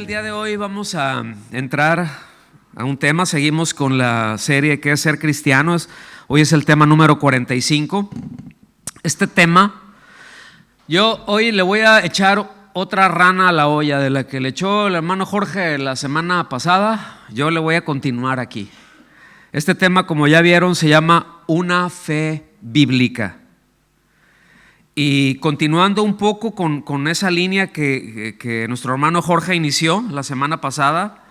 día de hoy vamos a entrar a un tema. Seguimos con la serie ¿Qué es ser cristianos? Hoy es el tema número 45. Este tema, yo hoy le voy a echar otra rana a la olla de la que le echó el hermano Jorge la semana pasada. Yo le voy a continuar aquí. Este tema, como ya vieron, se llama una fe bíblica. Y continuando un poco con esa línea que nuestro hermano Jorge inició la semana pasada,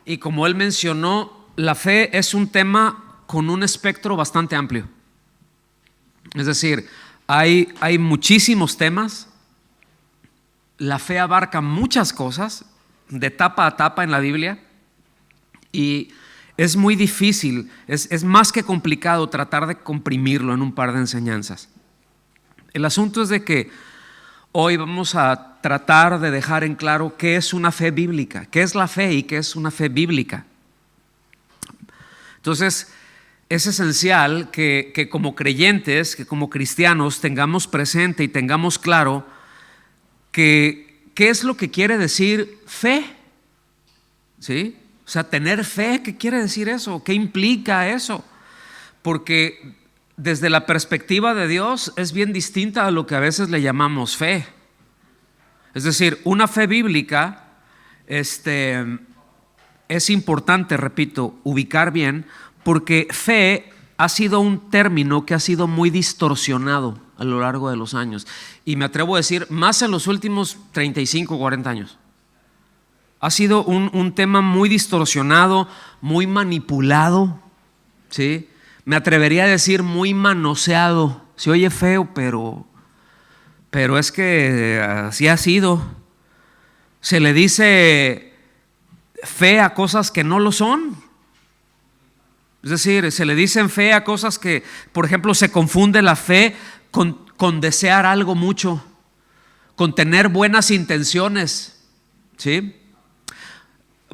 y como él mencionó, la fe es un tema con un espectro bastante amplio. Es decir, hay muchísimos temas. La fe abarca muchas cosas de tapa a tapa en la Biblia, y es muy difícil, es más que complicado tratar de comprimirlo en un par de enseñanzas. El asunto es de que hoy vamos a tratar de dejar en claro qué es una fe bíblica, qué es la fe y qué es una fe bíblica. Entonces, es esencial que como creyentes, que como cristianos tengamos presente y tengamos claro qué es lo que quiere decir fe, ¿sí? O sea, tener fe, ¿qué quiere decir eso? ¿Qué implica eso? Porque desde la perspectiva de Dios es bien distinta a lo que a veces le llamamos fe. Es decir, una fe bíblica es importante, repito, ubicar bien, porque fe ha sido un término que ha sido muy distorsionado a lo largo de los años. Y me atrevo a decir, más en los últimos 35 o 40 años. Ha sido un tema muy distorsionado, muy manipulado, ¿sí? Me atrevería a decir muy manoseado. Se oye feo, pero es que así ha sido. Se le dice fe a cosas que no lo son. Es decir, se le dicen fe a cosas que, por ejemplo, se confunde la fe con desear algo mucho, con tener buenas intenciones, ¿sí?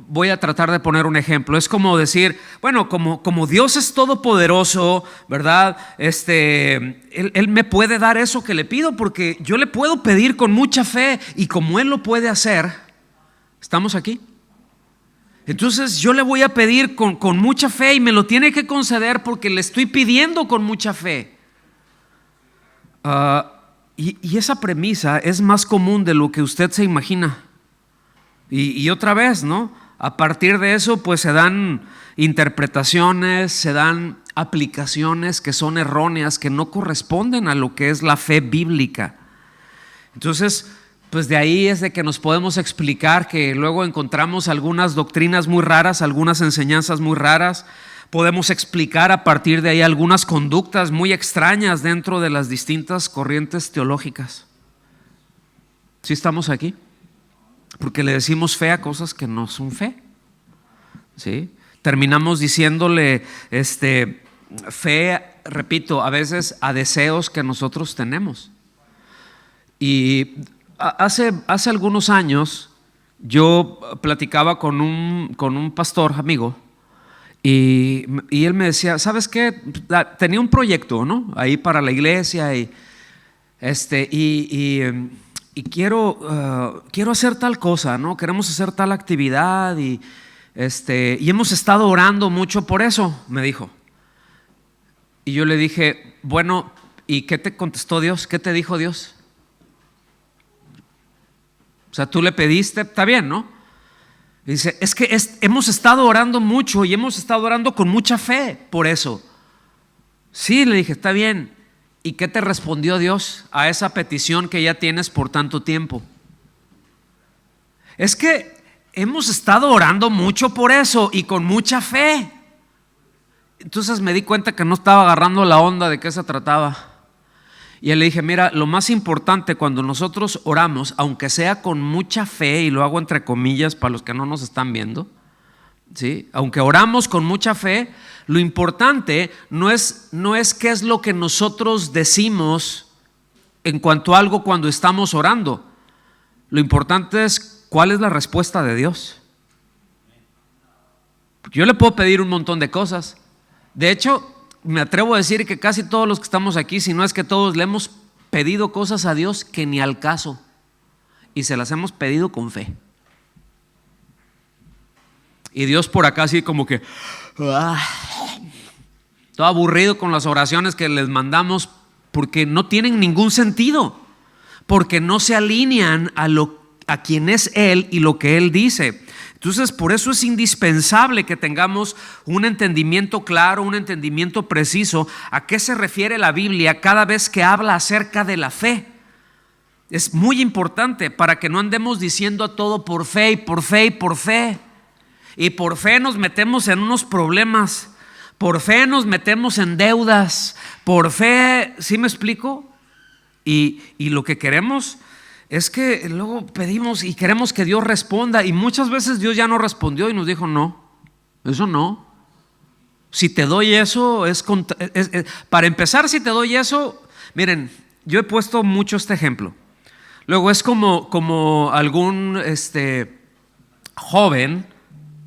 Voy a tratar de poner un ejemplo. Es como decir, bueno, como Dios es todopoderoso, ¿verdad? Él me puede dar eso que le pido, porque yo le puedo pedir con mucha fe, y como Él lo puede hacer, ¿estamos aquí? Entonces yo le voy a pedir con mucha fe, y me lo tiene que conceder porque le estoy pidiendo con mucha fe. Y esa premisa es más común de lo que usted se imagina. Y otra vez, ¿no? A partir de eso, pues se dan interpretaciones, se dan aplicaciones que son erróneas, que no corresponden a lo que es la fe bíblica. Entonces, pues de ahí es de que nos podemos explicar que luego encontramos algunas doctrinas muy raras, algunas enseñanzas muy raras. Podemos explicar a partir de ahí algunas conductas muy extrañas dentro de las distintas corrientes teológicas. ¿Sí estamos aquí? Porque le decimos fe a cosas que no son fe, ¿sí? Terminamos diciéndole fe, repito, a veces a deseos que nosotros tenemos. Y hace algunos años yo platicaba con un pastor amigo, y él me decía, ¿sabes qué? Tenía un proyecto, ¿no? Ahí para la iglesia, y quiero hacer tal cosa, ¿no? Queremos hacer tal actividad, y hemos estado orando mucho por eso, me dijo. Y yo le dije, bueno, ¿y qué te contestó Dios? ¿Qué te dijo Dios? O sea, tú le pediste, está bien, ¿no? Y dice, es que hemos estado orando mucho, y hemos estado orando con mucha fe por eso. Sí, le dije, está bien. ¿Y qué te respondió Dios a esa petición que ya tienes por tanto tiempo? Es que hemos estado orando mucho por eso y con mucha fe. Entonces me di cuenta que no estaba agarrando la onda de qué se trataba. Y le dije, mira, lo más importante cuando nosotros oramos, aunque sea con mucha fe, y lo hago entre comillas para los que no nos están viendo, ¿sí? Aunque oramos con mucha fe, lo importante no es qué es lo que nosotros decimos en cuanto a algo cuando estamos orando. Lo importante es cuál es la respuesta de Dios. Yo le puedo pedir un montón de cosas. De hecho, me atrevo a decir que casi todos los que estamos aquí, si no es que todos, le hemos pedido cosas a Dios que ni al caso, y se las hemos pedido con fe. Y Dios por acá así como que todo aburrido con las oraciones que les mandamos, porque no tienen ningún sentido, porque no se alinean a quien es Él y lo que Él dice. Entonces, por eso es indispensable que tengamos un entendimiento claro, un entendimiento preciso a qué se refiere la Biblia cada vez que habla acerca de la fe. Es muy importante para que no andemos diciendo todo por fe y por fe y por fe. Y por fe nos metemos en unos problemas, por fe nos metemos en deudas, por fe, ¿sí me explico? Y lo que queremos es que luego pedimos y queremos que Dios responda, y muchas veces Dios ya no respondió y nos dijo no, eso no. Si te doy eso, para empezar, si te doy eso, miren, yo he puesto mucho este ejemplo. Luego es como algún joven,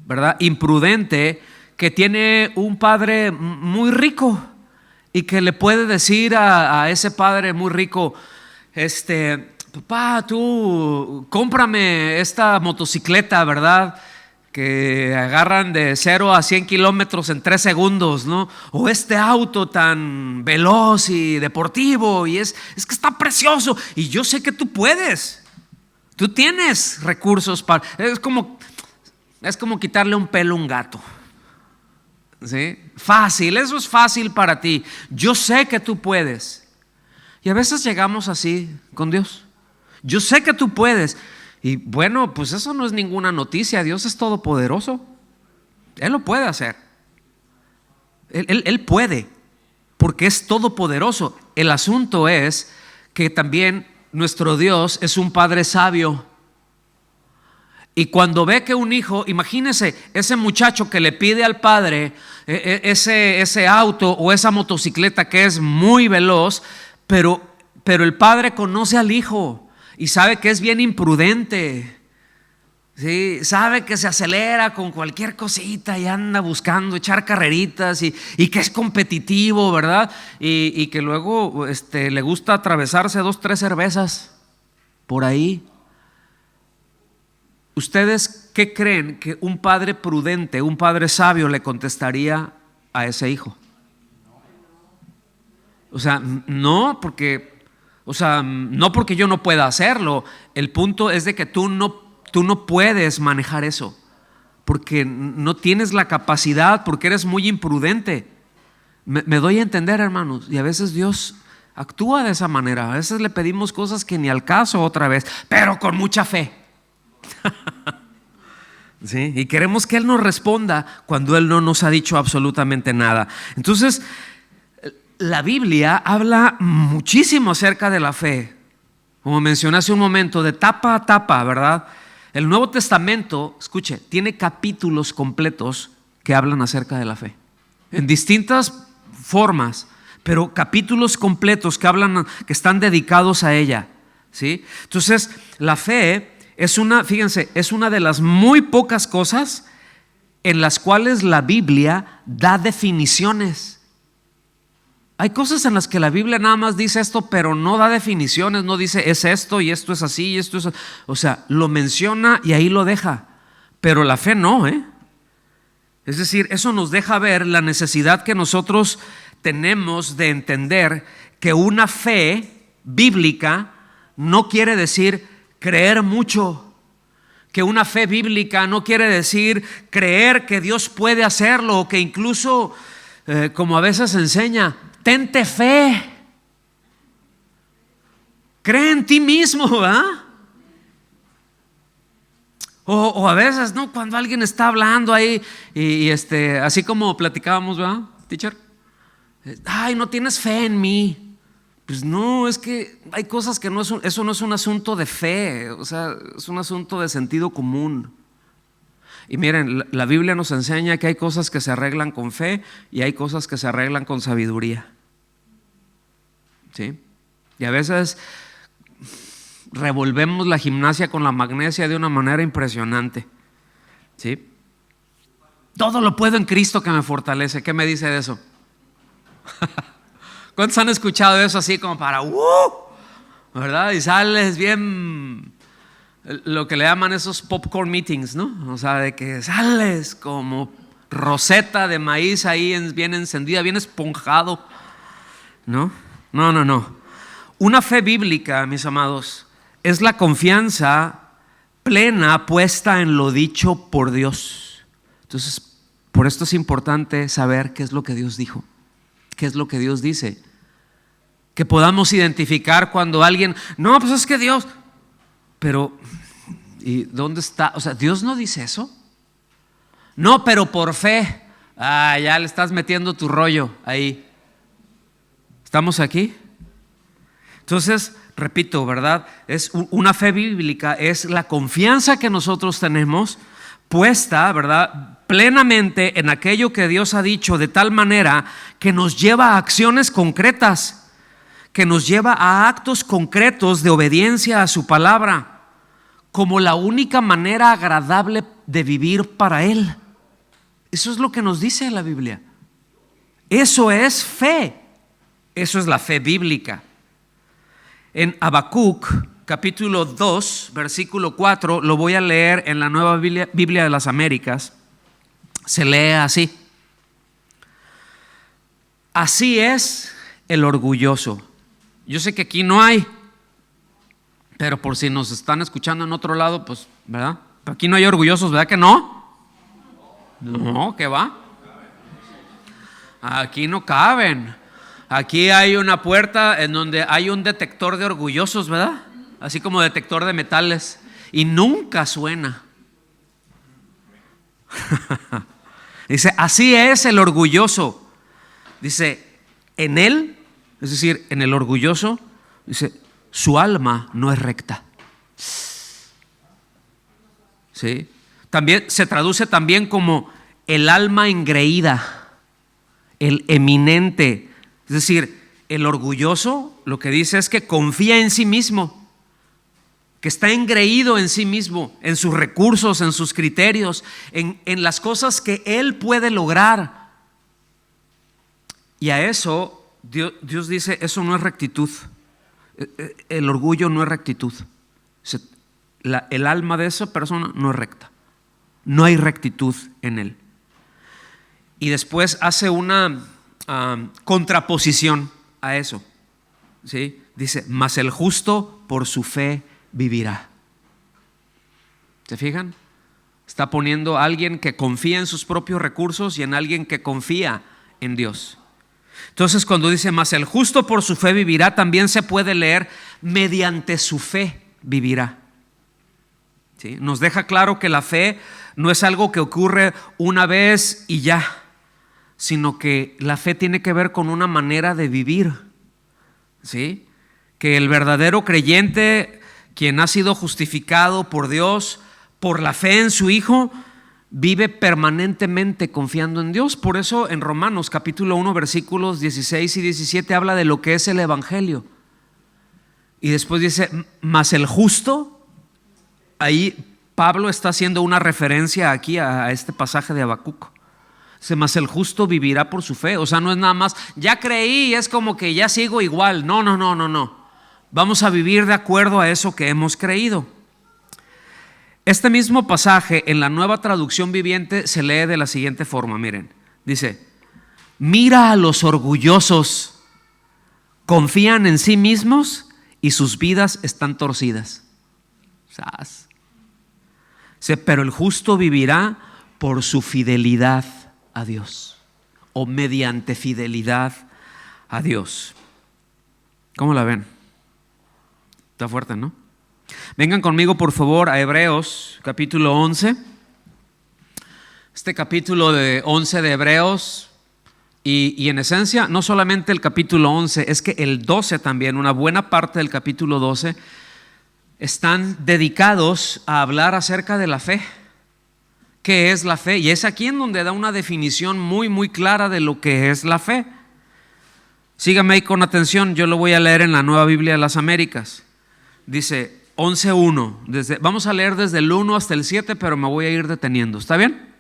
¿verdad? Imprudente, que tiene un padre muy rico y que le puede decir a ese padre muy rico, papá, tú cómprame esta motocicleta, ¿verdad? Que agarran de 0 a 100 kilómetros en 3 segundos, ¿no? O este auto tan veloz y deportivo, y es que está precioso, y yo sé que tú puedes, tú tienes recursos para, es como quitarle un pelo a un gato, ¿sí? Fácil, eso es fácil para ti, yo sé que tú puedes. Y a veces llegamos así con Dios, yo sé que tú puedes. Y bueno, pues eso no es ninguna noticia. Dios es todopoderoso, Él lo puede hacer. Él puede, porque es todopoderoso. El asunto es que también nuestro Dios es un Padre sabio. Y cuando ve que un hijo, imagínese ese muchacho que le pide al padre ese auto o esa motocicleta que es muy veloz, pero el padre conoce al hijo y sabe que es bien imprudente, ¿sí? Sabe que se acelera con cualquier cosita y anda buscando echar carreritas y que es competitivo, ¿verdad? Y que luego le gusta atravesarse 2, 3 cervezas por ahí. ¿Ustedes qué creen que un padre prudente, un padre sabio le contestaría a ese hijo? O sea, no porque yo no pueda hacerlo. El punto es de que tú no puedes manejar eso, porque no tienes la capacidad, porque eres muy imprudente. Me doy a entender, hermanos, y a veces Dios actúa de esa manera. A veces le pedimos cosas que ni al caso otra vez, pero con mucha fe. ¿Sí? Y queremos que Él nos responda cuando Él no nos ha dicho absolutamente nada. Entonces, la Biblia habla muchísimo acerca de la fe, como mencioné hace un momento, de tapa a tapa, ¿verdad? El Nuevo Testamento, escuche, tiene capítulos completos que hablan acerca de la fe, en distintas formas, pero capítulos completos que están dedicados a ella, ¿sí? Entonces, la fe fíjense, es una de las muy pocas cosas en las cuales la Biblia da definiciones. Hay cosas en las que la Biblia nada más dice esto, pero no da definiciones, no dice es esto y esto es así y esto es, o sea, lo menciona y ahí lo deja. Pero la fe no, Es decir, eso nos deja ver la necesidad que nosotros tenemos de entender que una fe bíblica no quiere decir creer mucho, que una fe bíblica no quiere decir creer que Dios puede hacerlo, o que incluso, como a veces se enseña, tente fe, cree en ti mismo, ¿verdad? O a veces, ¿no? Cuando alguien está hablando ahí y así como platicábamos, ¿verdad, teacher? Ay, no tienes fe en mí. Pues no, es que hay cosas que eso no es un asunto de fe, o sea, es un asunto de sentido común. Y miren, la Biblia nos enseña que hay cosas que se arreglan con fe y hay cosas que se arreglan con sabiduría, ¿sí? Y a veces revolvemos la gimnasia con la magnesia de una manera impresionante, ¿sí? Todo lo puedo en Cristo que me fortalece. ¿Qué me dice de eso? ¿Cuántos han escuchado eso así como para ¿verdad? Y sales bien lo que le llaman esos popcorn meetings, ¿no? O sea, de que sales como roseta de maíz ahí bien encendida, bien esponjado, ¿no? No. Una fe bíblica, mis amados, es la confianza plena puesta en lo dicho por Dios. Entonces, por esto es importante saber qué es lo que Dios dijo, qué es lo que Dios dice. Que podamos identificar cuando alguien, no, pues es que Dios, pero ¿y dónde está? O sea, Dios no dice eso. No, pero por fe. Ya le estás metiendo tu rollo ahí. ¿Estamos aquí? Entonces, repito, ¿verdad? Es una fe bíblica, es la confianza que nosotros tenemos puesta, ¿verdad?, plenamente en aquello que Dios ha dicho, de tal manera que nos lleva a acciones concretas, que nos lleva a actos concretos de obediencia a su palabra, como la única manera agradable de vivir para Él. Eso es lo que nos dice la Biblia. Eso es fe. Eso es la fe bíblica. En Habacuc, capítulo 2, versículo 4, lo voy a leer en la Nueva Biblia de las Américas. Se lee así: así es el orgulloso. Yo sé que aquí no hay, pero por si nos están escuchando en otro lado, pues, ¿verdad? Pero aquí no hay orgullosos, ¿verdad que no? No, ¿qué va? Aquí no caben. Aquí hay una puerta en donde hay un detector de orgullosos, ¿verdad? Así como detector de metales. Y nunca suena. Dice, así es el orgulloso. Dice, en él, es decir, en el orgulloso, dice, su alma no es recta. ¿Sí? También se traduce también como el alma engreída, el eminente. Es decir, el orgulloso lo que dice es que confía en sí mismo, que está engreído en sí mismo, en sus recursos, en sus criterios, en las cosas que él puede lograr. Y a eso Dios dice, eso no es rectitud. El orgullo no es rectitud. El alma de esa persona no es recta. No hay rectitud en él. Y después hace una contraposición a eso, ¿sí? Dice, mas el justo por su fe vivirá. ¿Se fijan? Está poniendo a alguien que confía en sus propios recursos y en alguien que confía en Dios. Entonces, cuando dice, mas el justo por su fe vivirá, también se puede leer, mediante su fe vivirá. ¿Sí? Nos deja claro que la fe no es algo que ocurre una vez y ya, sino que la fe tiene que ver con una manera de vivir, ¿sí? Que el verdadero creyente, quien ha sido justificado por Dios por la fe en su Hijo, vive permanentemente confiando en Dios. Por eso en Romanos capítulo 1 versículos 16 y 17 habla de lo que es el evangelio. Y después dice, mas el justo, ahí Pablo está haciendo una referencia aquí a este pasaje de Habacuc. Dice, mas el justo vivirá por su fe. O sea, no es nada más, ya creí y es como que ya sigo igual. No. Vamos a vivir de acuerdo a eso que hemos creído. Este mismo pasaje en la Nueva Traducción Viviente se lee de la siguiente forma, miren. Dice, mira a los orgullosos, confían en sí mismos y sus vidas están torcidas. ¿Sabes? Dice, pero el justo vivirá por su fidelidad a Dios, o mediante fidelidad a Dios. ¿Cómo la ven? Está fuerte, ¿no? Vengan conmigo por favor a Hebreos capítulo 11. Este capítulo 11 de Hebreos y en esencia no solamente el capítulo 11, es que el 12 también, una buena parte del capítulo 12 están dedicados a hablar acerca de la fe. ¿Qué es la fe? Y es aquí en donde da una definición muy clara de lo que es la fe. Sígame ahí con atención, yo lo voy a leer en la Nueva Biblia de las Américas. Dice 11.1, vamos a leer desde el 1 hasta el 7, pero me voy a ir deteniendo, ¿está bien?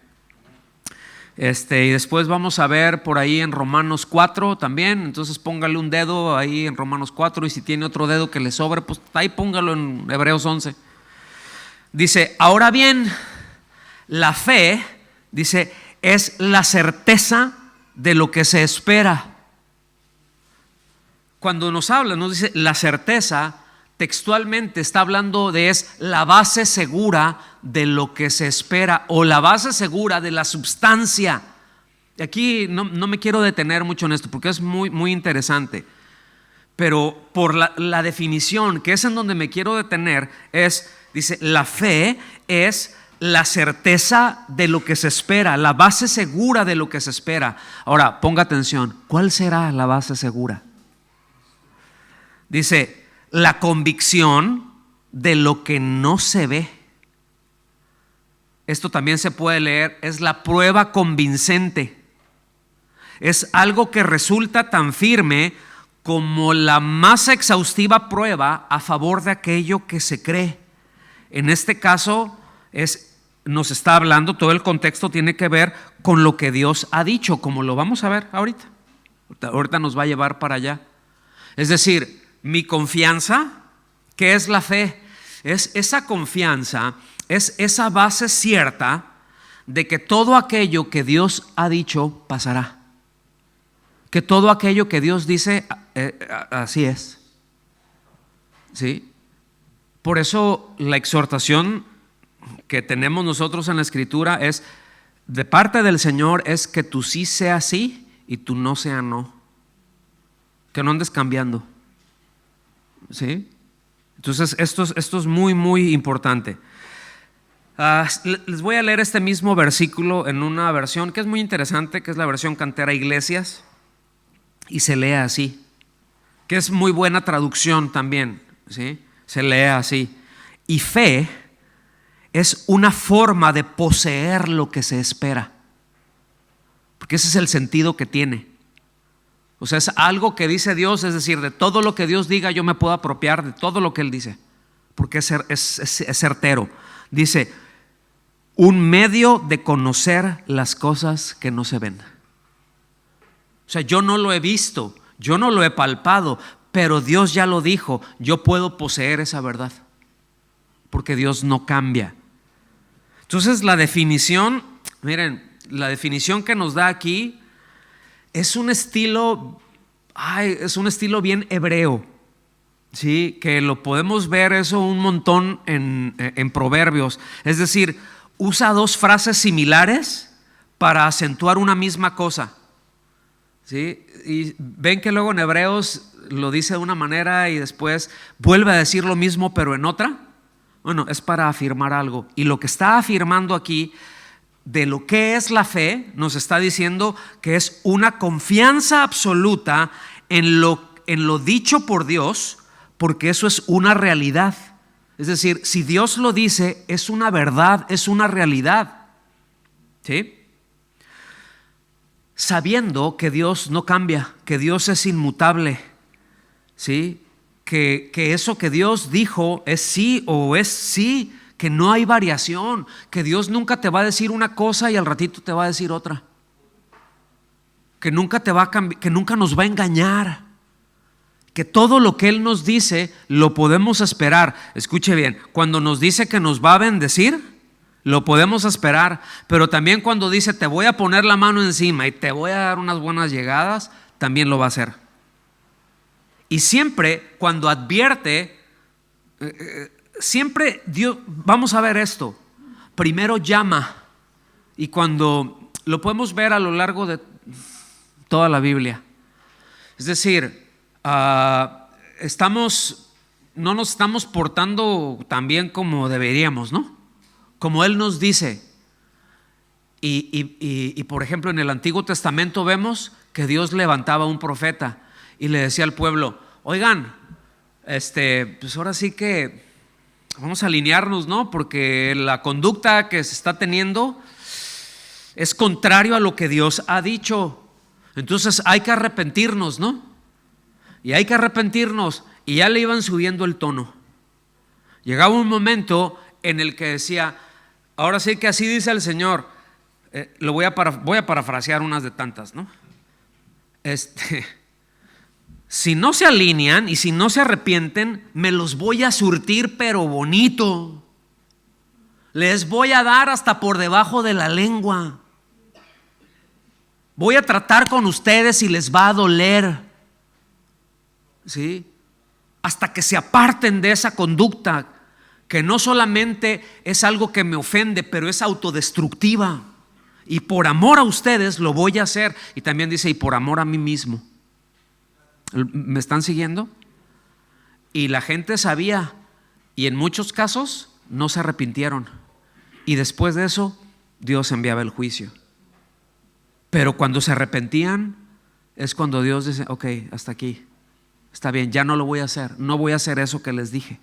Y después vamos a ver por ahí en Romanos 4 también, entonces póngale un dedo ahí en Romanos 4 y si tiene otro dedo que le sobre, pues ahí póngalo en Hebreos 11. Dice, ahora bien, la fe, dice, es la certeza de lo que se espera. Cuando nos habla, nos dice la certeza, textualmente está hablando de es la base segura de lo que se espera o la base segura de la substancia. Y aquí no me quiero detener mucho en esto porque es muy, muy interesante. Pero por la definición, que es en donde me quiero detener, dice, la fe es la certeza de lo que se espera, la base segura de lo que se espera. Ahora, ponga atención, ¿cuál será la base segura? Dice, la convicción de lo que no se ve. Esto también se puede leer, es la prueba convincente. Es algo que resulta tan firme como la más exhaustiva prueba a favor de aquello que se cree. En este caso nos está hablando, todo el contexto tiene que ver con lo que Dios ha dicho, como lo vamos a ver ahorita. Ahorita nos va a llevar para allá. Es decir, mi confianza, ¿qué es la fe? Es esa confianza, es esa base cierta de que todo aquello que Dios ha dicho pasará. Que todo aquello que Dios dice, así es. ¿Sí? Por eso la exhortación que tenemos nosotros en la Escritura es, de parte del Señor, es que tu sí sea sí y tu no sea no. Que no andes cambiando. ¿Sí? Entonces esto es muy, muy importante. Les voy a leer este mismo versículo en una versión que es muy interesante, que es la versión Cantera Iglesias, y se lee así, que es muy buena traducción también, ¿sí? Se lee así: y fe es una forma de poseer lo que se espera, porque ese es el sentido que tiene. O sea, es algo que dice Dios, es decir, de todo lo que Dios diga yo me puedo apropiar de todo lo que Él dice, porque es certero. Dice, un medio de conocer las cosas que no se ven. O sea, yo no lo he visto, yo no lo he palpado, pero Dios ya lo dijo, yo puedo poseer esa verdad, porque Dios no cambia. Entonces la definición, miren, la definición que nos da aquí es un estilo bien hebreo, ¿sí? Que lo podemos ver eso un montón en Proverbios. Es decir, usa dos frases similares para acentuar una misma cosa, ¿sí? Y ven que luego en Hebreos lo dice de una manera y después vuelve a decir lo mismo pero en otra. Bueno, es para afirmar algo. Y lo que está afirmando aquí de lo que es la fe, nos está diciendo que es una confianza absoluta en lo dicho por Dios, porque eso es una realidad. Es decir, si Dios lo dice, es una verdad, es una realidad. ¿Sí? Sabiendo que Dios no cambia, que Dios es inmutable, ¿sí? Que eso que Dios dijo es sí o es sí, que no hay variación, que Dios nunca te va a decir una cosa y al ratito te va a decir otra, que nunca te va a que nunca nos va a engañar, que todo lo que Él nos dice lo podemos esperar. Escuche bien, cuando nos dice que nos va a bendecir, lo podemos esperar, pero también cuando dice te voy a poner la mano encima y te voy a dar unas buenas llegadas, también lo va a hacer. Y siempre cuando advierte, siempre Dios, vamos a ver esto, primero llama, y cuando lo podemos ver a lo largo de toda la Biblia, es decir, no nos estamos portando tan bien como deberíamos, ¿no? Como Él nos dice. Y por ejemplo en el Antiguo Testamento vemos que Dios levantaba un profeta y le decía al pueblo, oigan, pues ahora sí que vamos a alinearnos, ¿no? Porque la conducta que se está teniendo es contrario a lo que Dios ha dicho. Entonces hay que arrepentirnos, ¿no? Y hay que arrepentirnos. Y ya le iban subiendo el tono. Llegaba un momento en el que decía, ahora sí que así dice el Señor. Voy a parafrasear unas de tantas, ¿no? Si no se alinean y si no se arrepienten, me los voy a surtir pero bonito. Les voy a dar hasta por debajo de la lengua. Voy a tratar con ustedes y les va a doler. ¿Sí? Hasta que se aparten de esa conducta que no solamente es algo que me ofende, pero es autodestructiva. Y por amor a ustedes lo voy a hacer. Y también dice, y por amor a mí mismo. ¿Me están siguiendo? Y la gente sabía, y en muchos casos no se arrepintieron. Y después de eso, Dios enviaba el juicio. Pero cuando se arrepentían, es cuando Dios dice, ok, hasta aquí. Está bien, ya no lo voy a hacer. No voy a hacer eso que les dije.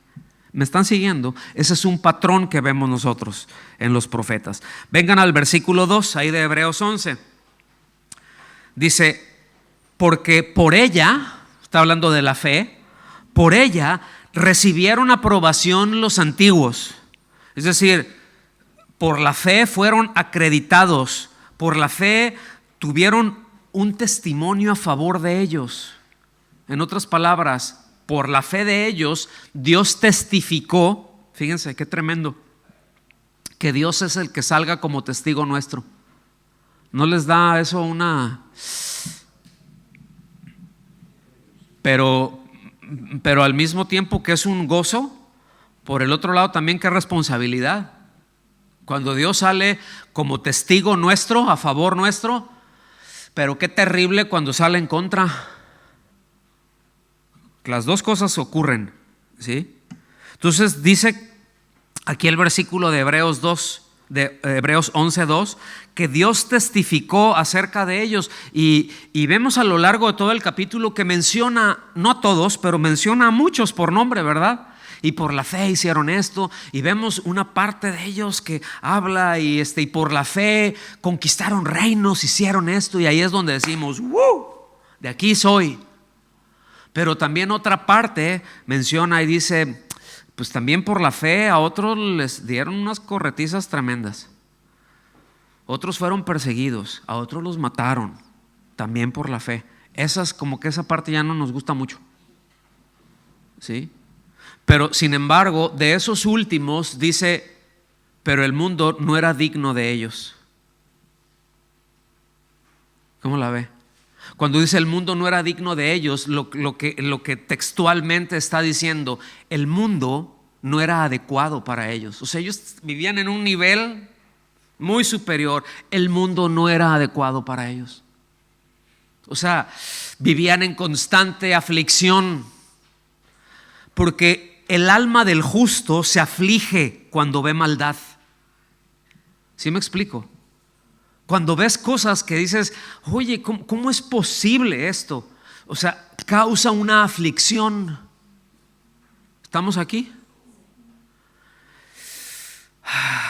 ¿Me están siguiendo? Ese es un patrón que vemos nosotros en los profetas. Vengan al versículo 2, ahí de Hebreos 11. Dice, porque por ella, está hablando de la fe, por ella recibieron aprobación los antiguos. Es decir, por la fe fueron acreditados, por la fe tuvieron un testimonio a favor de ellos. En otras palabras, por la fe de ellos, Dios testificó, fíjense qué tremendo, que Dios es el que salga como testigo nuestro. ¿No les da eso una? Pero al mismo tiempo que es un gozo, por el otro lado también qué responsabilidad. Cuando Dios sale como testigo nuestro, a favor nuestro, pero qué terrible cuando sale en contra. Las dos cosas ocurren, ¿sí? Entonces dice aquí el versículo de Hebreos 11:2, que Dios testificó acerca de ellos, y vemos a lo largo de todo el capítulo que menciona, no a todos, pero menciona a muchos por nombre, ¿verdad? Y por la fe hicieron esto, y vemos una parte de ellos que habla y por la fe conquistaron reinos, hicieron esto, y ahí es donde decimos, ¡wow! De aquí soy. Pero también otra parte menciona y dice, pues también por la fe a otros les dieron unas corretizas tremendas. Otros fueron perseguidos, a otros los mataron, también por la fe. Como que esa parte ya no nos gusta mucho, ¿sí? Pero sin embargo, de esos últimos dice, pero el mundo no era digno de ellos. ¿Cómo la ve? Cuando dice el mundo no era digno de ellos, lo que textualmente está diciendo, el mundo no era adecuado para ellos. O sea, ellos vivían en un nivel muy superior. El mundo no era adecuado para ellos. O sea, vivían en constante aflicción, porque el alma del justo se aflige cuando ve maldad. ¿Sí me explico? Cuando ves cosas que dices, oye, ¿cómo es posible esto? O sea, causa una aflicción. ¿Estamos aquí?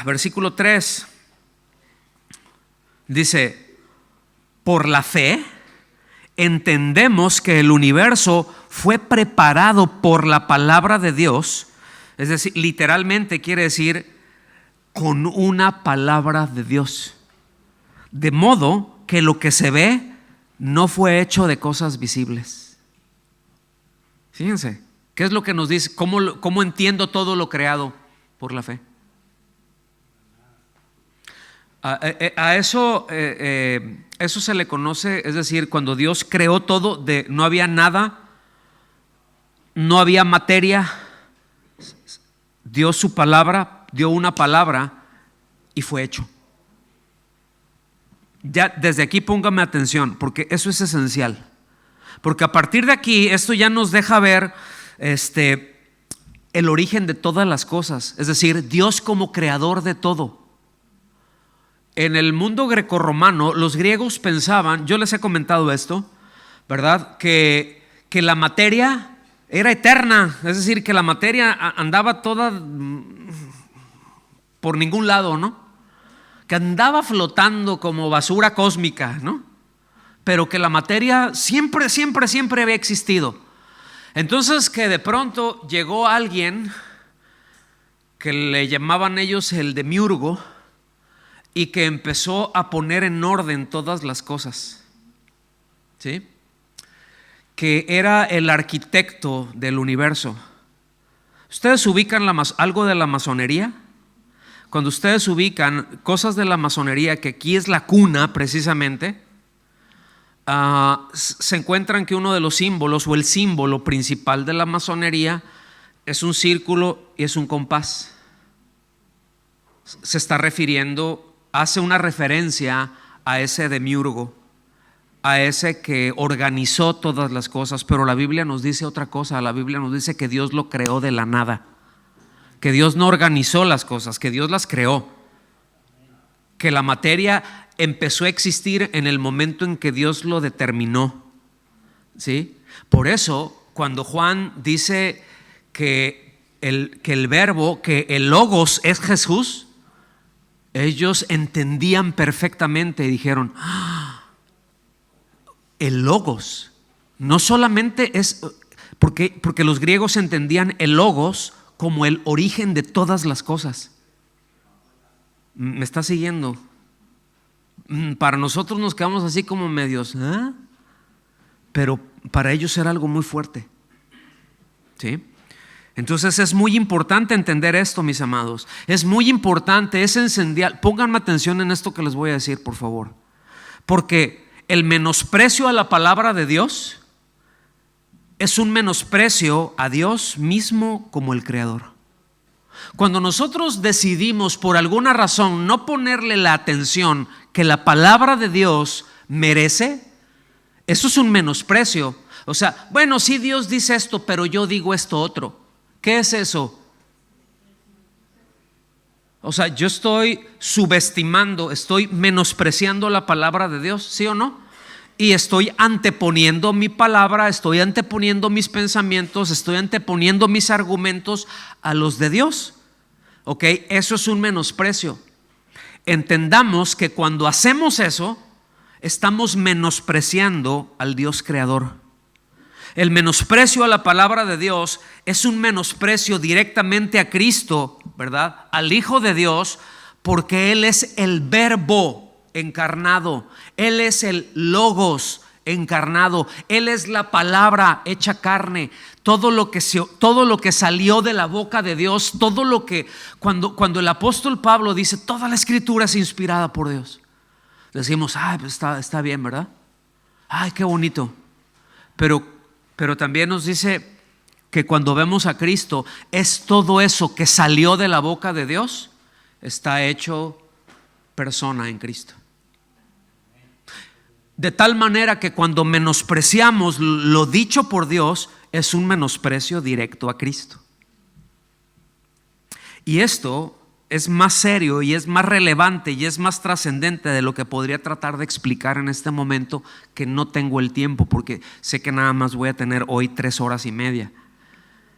Versículo 3 dice, por la fe entendemos que el universo fue preparado por la palabra de Dios. Es decir, literalmente quiere decir con una palabra de Dios. De modo que lo que se ve no fue hecho de cosas visibles. Fíjense, ¿qué es lo que nos dice? ¿Cómo entiendo todo lo creado? Por la fe. A eso se le conoce, es decir, cuando Dios creó todo, no había nada, no había materia, dio su palabra, dio una palabra y fue hecho. Ya desde aquí póngame atención, porque eso es esencial. Porque a partir de aquí, esto ya nos deja ver el origen de todas las cosas. Es decir, Dios como creador de todo. En el mundo grecorromano, los griegos pensaban, yo les he comentado esto, ¿verdad? Que la materia era eterna. Es decir, que la materia andaba toda por ningún lado, ¿no? Que andaba flotando como basura cósmica, ¿no? Pero que la materia siempre había existido. Entonces que de pronto llegó alguien que le llamaban ellos el demiurgo y que empezó a poner en orden todas las cosas, ¿sí? Que era el arquitecto del universo. ¿Ustedes ubican algo de la masonería? cuando ustedes ubican cosas de la masonería, que aquí es la cuna precisamente, se encuentran que uno de los símbolos o el símbolo principal de la masonería es un círculo y es un compás. Se está refiriendo, hace una referencia a ese demiurgo, a ese que organizó todas las cosas. Pero la Biblia nos dice otra cosa. La Biblia nos dice que Dios lo creó de la nada, que Dios no organizó las cosas, que Dios las creó, que la materia empezó a existir en el momento en que Dios lo determinó, ¿sí? Por eso cuando Juan dice que el verbo, que el logos es Jesús, ellos entendían perfectamente y dijeron: el logos no solamente es, porque los griegos entendían el logos como el origen de todas las cosas. ¿Me está siguiendo? Para nosotros nos quedamos así como medios, pero para ellos era algo muy fuerte, ¿sí? Entonces es muy importante entender esto, mis amados. Es muy importante, es esencial. Pónganme atención en esto que les voy a decir, por favor, porque el menosprecio a la palabra de Dios es un menosprecio a Dios mismo como el Creador. Cuando nosotros decidimos por alguna razón no ponerle la atención que la palabra de Dios merece, eso es un menosprecio. O sea, bueno, sí, Dios dice esto, pero yo digo esto otro. ¿Qué es eso? O sea, yo estoy subestimando, estoy menospreciando la palabra de Dios, ¿sí o no? Y estoy anteponiendo mi palabra, estoy anteponiendo mis pensamientos, estoy anteponiendo mis argumentos a los de Dios. ¿Ok? Eso es un menosprecio. Entendamos que cuando hacemos eso, estamos menospreciando al Dios creador. El menosprecio a la palabra de Dios es un menosprecio directamente a Cristo, ¿verdad? Al Hijo de Dios, porque Él es el Verbo encarnado, Él es el Logos encarnado, Él es la palabra hecha carne. Todo lo que salió de la boca de Dios, todo lo que, cuando el apóstol Pablo dice toda la escritura es inspirada por Dios, decimos: ay, pues está bien, ¿verdad? Ay, qué bonito. Pero también nos dice que cuando vemos a Cristo, es todo eso que salió de la boca de Dios, está hecho persona en Cristo. De tal manera que cuando menospreciamos lo dicho por Dios, es un menosprecio directo a Cristo. Y esto es más serio y es más relevante y es más trascendente de lo que podría tratar de explicar en este momento, que no tengo el tiempo, porque sé que nada más voy a tener hoy 3 horas y media.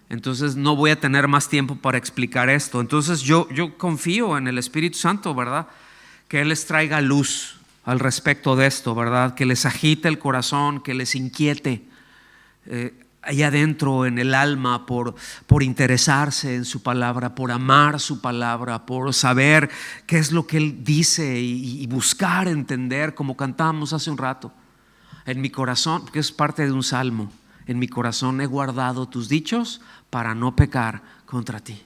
Entonces no voy a tener más tiempo para explicar esto. Entonces yo confío en el Espíritu Santo, ¿verdad? Que Él les traiga luz al respecto de esto, ¿verdad? Que les agite el corazón, que les inquiete allá adentro en el alma por interesarse en su palabra, por amar su palabra, por saber qué es lo que Él dice y buscar entender, como cantábamos hace un rato. En mi corazón, que es parte de un salmo: en mi corazón he guardado tus dichos para no pecar contra ti.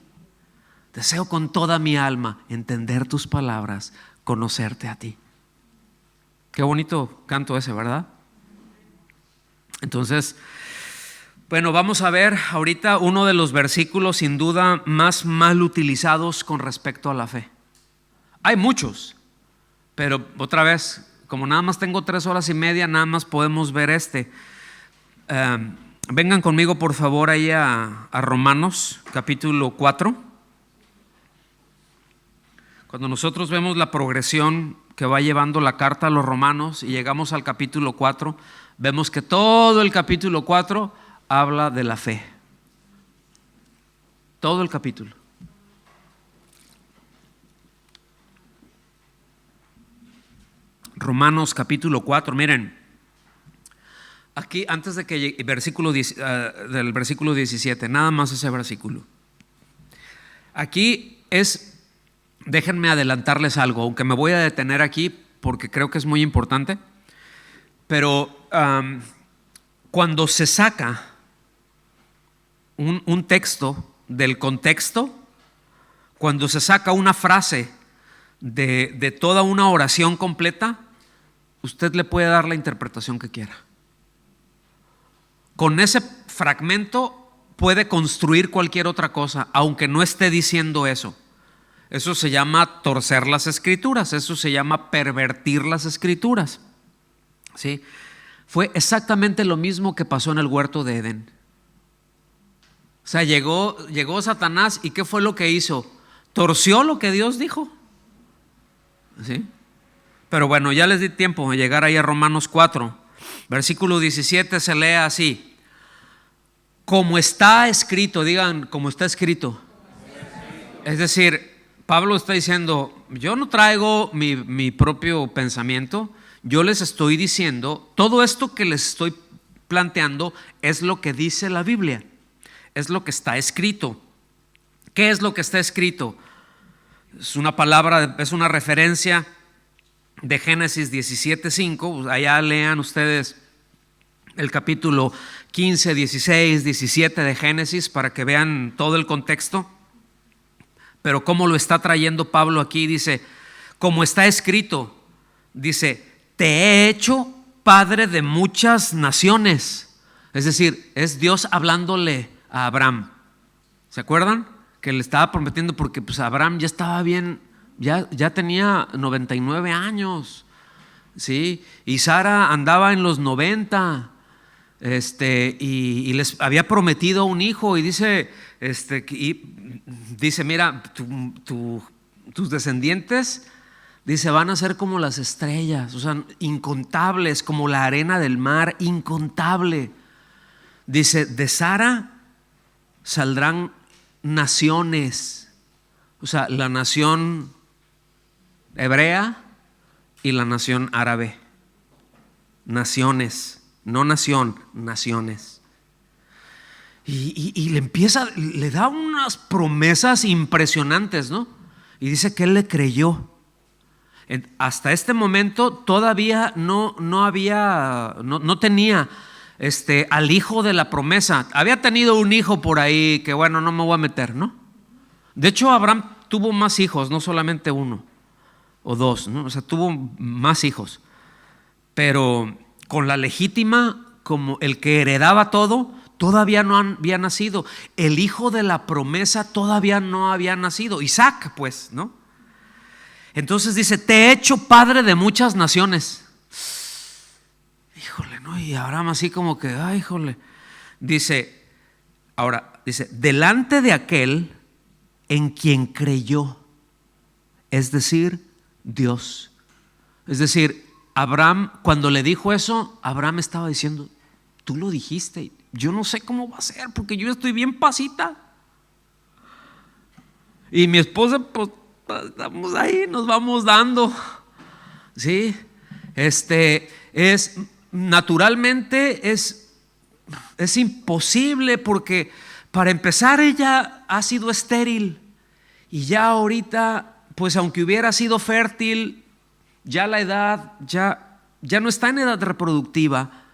Deseo con toda mi alma entender tus palabras, conocerte a ti. Qué bonito canto ese, ¿verdad? Entonces, bueno, vamos a ver ahorita uno de los versículos sin duda más mal utilizados con respecto a la fe. Hay muchos, pero otra vez, como nada más tengo 3 horas y media, nada más podemos ver este. Vengan conmigo por favor ahí a Romanos capítulo 4. Cuando nosotros vemos la progresión que va llevando la carta a los romanos y llegamos al capítulo 4, vemos que todo el capítulo 4 habla de la fe. Todo el capítulo. Romanos capítulo 4, miren. Aquí, antes de que llegue del versículo 17, nada más ese versículo. Aquí déjenme adelantarles algo, aunque me voy a detener aquí porque creo que es muy importante. Pero cuando se saca un texto del contexto, cuando se saca una frase de toda una oración completa, usted le puede dar la interpretación que quiera. Con ese fragmento puede construir cualquier otra cosa, aunque no esté diciendo eso. Eso se llama torcer las escrituras, eso se llama pervertir las escrituras. ¿Sí? Fue exactamente lo mismo que pasó en el huerto de Edén. O sea, llegó Satanás, y ¿qué fue lo que hizo? Torció lo que Dios dijo. ¿Sí? Pero bueno, ya les di tiempo de llegar ahí a Romanos 4, versículo 17, se lee así: como está escrito. Digan, como está escrito. Es decir, Pablo está diciendo, yo no traigo mi propio pensamiento, yo les estoy diciendo, todo esto que les estoy planteando es lo que dice la Biblia, es lo que está escrito. ¿Qué es lo que está escrito? Es una palabra, es una referencia de Génesis 17:5. Allá lean ustedes el capítulo 15, 16, 17 de Génesis para que vean todo el contexto. Pero cómo lo está trayendo Pablo aquí, dice, como está escrito, dice, te he hecho padre de muchas naciones. Es decir, es Dios hablándole a Abraham. ¿Se acuerdan? Que le estaba prometiendo, porque pues Abraham ya estaba bien, ya tenía 99 años, ¿sí? Y Sara andaba en los 90, y les había prometido un hijo, y dice, mira, tus descendientes, dice, van a ser como las estrellas, o sea, incontables, como la arena del mar, incontable. Dice, de Sara saldrán naciones, o sea, la nación hebrea y la nación árabe. Naciones, no nación, naciones. Y le da unas promesas impresionantes, ¿no? Y dice que él le creyó. Hasta este momento todavía no tenía al hijo de la promesa. Había tenido un hijo por ahí que, bueno, no me voy a meter, ¿no? De hecho, Abraham tuvo más hijos, no solamente uno o dos, ¿no? O sea, tuvo más hijos. Pero con la legítima, como el que heredaba todo, todavía no había nacido. El hijo de la promesa todavía no había nacido. Isaac, pues, ¿no? Entonces dice, te he hecho padre de muchas naciones. Híjole, ¿no? Y Abraham así como que, ay, híjole. Dice, delante de aquel en quien creyó, es decir, Dios. Es decir, Abraham, cuando le dijo eso, Abraham estaba diciendo, tú lo dijiste, yo no sé cómo va a ser, porque yo estoy bien pasita. Y mi esposa, pues, estamos ahí, nos vamos dando. Sí, naturalmente es imposible, porque para empezar ella ha sido estéril, y ya ahorita, pues aunque hubiera sido fértil, ya la edad ya no está en edad reproductiva.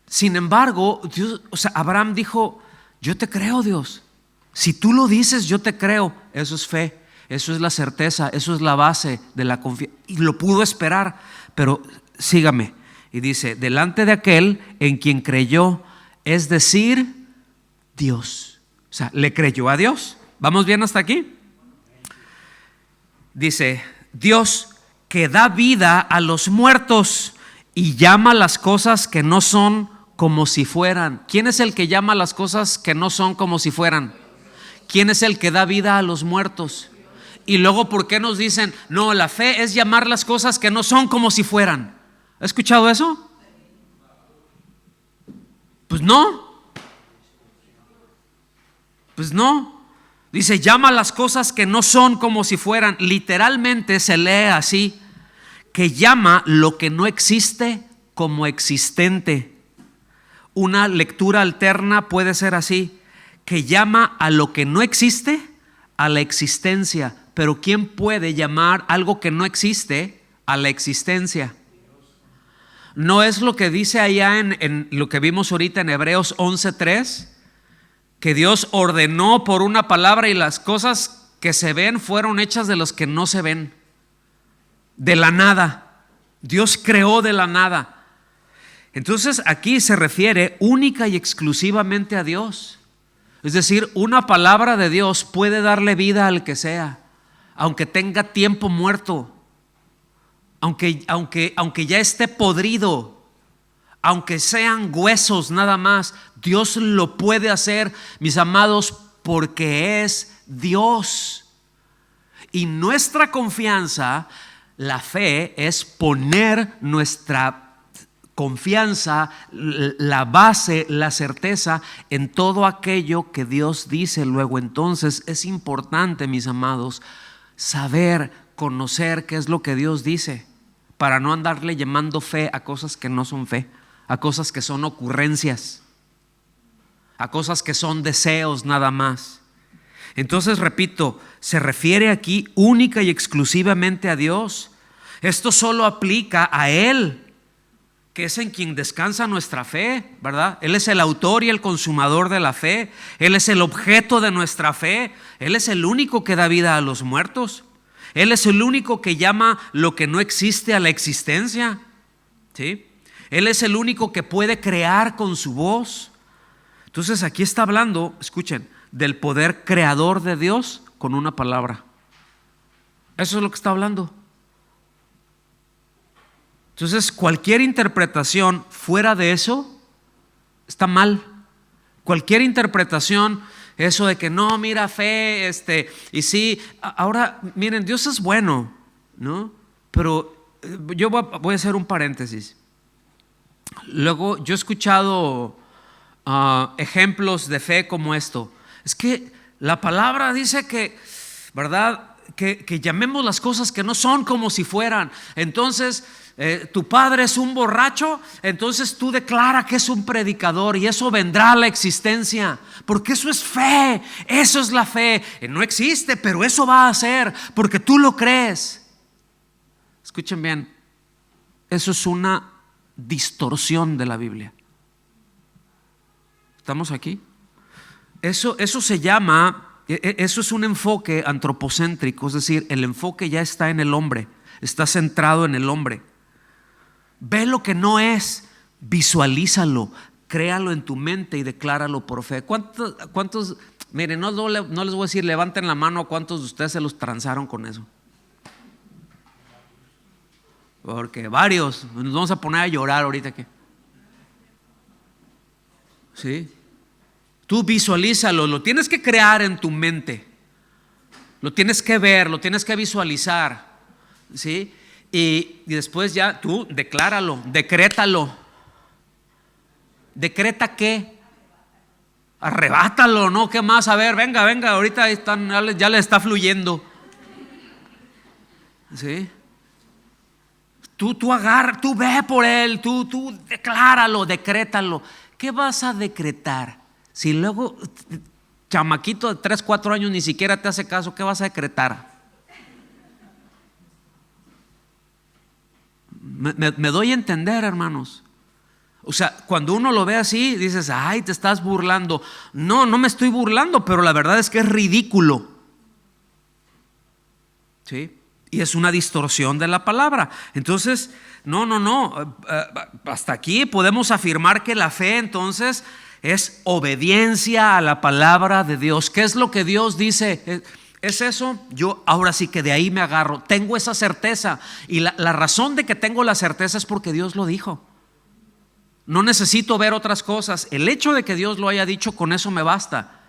Sin embargo, Dios, Abraham dijo, yo te creo, Dios, si tú lo dices, yo te creo. Eso es fe, eso es la certeza, eso es la base de la confianza. Y lo pudo esperar, pero sígame. Y dice, delante de aquel en quien creyó, es decir, Dios. O sea, le creyó a Dios. ¿Vamos bien hasta aquí? Dice, Dios que da vida a los muertos y llama las cosas que no son como si fueran. ¿Quién es el que llama las cosas que no son como si fueran? ¿Quién es el que da vida a los muertos? Y luego, ¿por qué nos dicen, no, la fe es llamar las cosas que no son como si fueran? ¿Ha escuchado eso? Pues no. Dice, llama las cosas que no son como si fueran. Literalmente se lee así, que llama lo que no existe como existente. Una lectura alterna puede ser así, que llama a lo que no existe a la existencia. Pero ¿quién puede llamar algo que no existe a la existencia? ¿No es lo que dice allá en lo que vimos ahorita en Hebreos 11:3? Que Dios ordenó por una palabra y las cosas que se ven fueron hechas de los que no se ven, de la nada. Dios creó de la nada. Entonces aquí se refiere única y exclusivamente a Dios. Es decir, una palabra de Dios puede darle vida al que sea, aunque tenga tiempo muerto, aunque ya esté podrido, aunque sean huesos nada más. Dios lo puede hacer, mis amados, porque es Dios. Y nuestra confianza, la fe, es poner nuestra confianza, la base, la certeza en todo aquello que Dios dice. Luego entonces es importante, mis amados, saber, conocer qué es lo que Dios dice, para no andarle llamando fe a cosas que no son fe, a cosas que son ocurrencias, a cosas que son deseos nada más. Entonces, repito, se refiere aquí única y exclusivamente a Dios. Esto solo aplica a Él, que es en quien descansa nuestra fe, ¿verdad? Él es el autor y el consumador de la fe. Él es el objeto de nuestra fe. Él es el único que da vida a los muertos. Él es el único que llama lo que no existe a la existencia, ¿sí? Él es el único que puede crear con su voz. Entonces aquí está hablando, escuchen, del poder creador de Dios con una palabra. Eso es lo que está hablando. Entonces cualquier interpretación fuera de eso está mal. Cualquier interpretación, eso de que no, mira, fe, y sí, ahora miren, Dios es bueno, ¿no? Pero yo voy a hacer un paréntesis. Luego yo he escuchado ejemplos de fe como esto. Es que la palabra dice que, ¿verdad?, que llamemos las cosas que no son como si fueran. Entonces tu padre es un borracho, entonces tú declara que es un predicador y eso vendrá a la existencia, porque eso es fe. Eso es la fe. No existe, pero eso va a ser porque tú lo crees. Escuchen bien, eso es una distorsión de la Biblia. ¿Estamos aquí? Eso se llama, eso es un enfoque antropocéntrico, es decir, el enfoque ya está en el hombre, está centrado en el hombre. Ve lo que no es, visualízalo, créalo en tu mente y decláralo por fe. ¿Cuántos? Miren, no les voy a decir levanten la mano a cuántos de ustedes se los tranzaron con eso. Porque varios, nos vamos a poner a llorar ahorita que. ¿Sí? Tú visualízalo, lo tienes que crear en tu mente, lo tienes que ver, lo tienes que visualizar, ¿sí? Y después ya tú decláralo, decrétalo. ¿Decreta qué? Arrebátalo, ¿no? ¿Qué más? A ver, venga, ahorita ya le está fluyendo, ¿sí? Tú agarra, tú ve por él, tú decláralo, decrétalo. ¿Qué vas a decretar? Si luego chamaquito de 3, 4 años ni siquiera te hace caso, ¿qué vas a decretar? Me doy a entender, hermanos. O sea, cuando uno lo ve así, dices, ay, te estás burlando. No me estoy burlando, pero la verdad es que es ridículo, ¿sí? Y es una distorsión de la palabra. Entonces, no. Hasta aquí podemos afirmar que la fe entonces es obediencia a la palabra de Dios. ¿Qué es lo que Dios dice? ¿Es eso? Yo ahora sí que de ahí me agarro. Tengo esa certeza. Y la razón de que tengo la certeza es porque Dios lo dijo. No necesito ver otras cosas. El hecho de que Dios lo haya dicho, con eso me basta.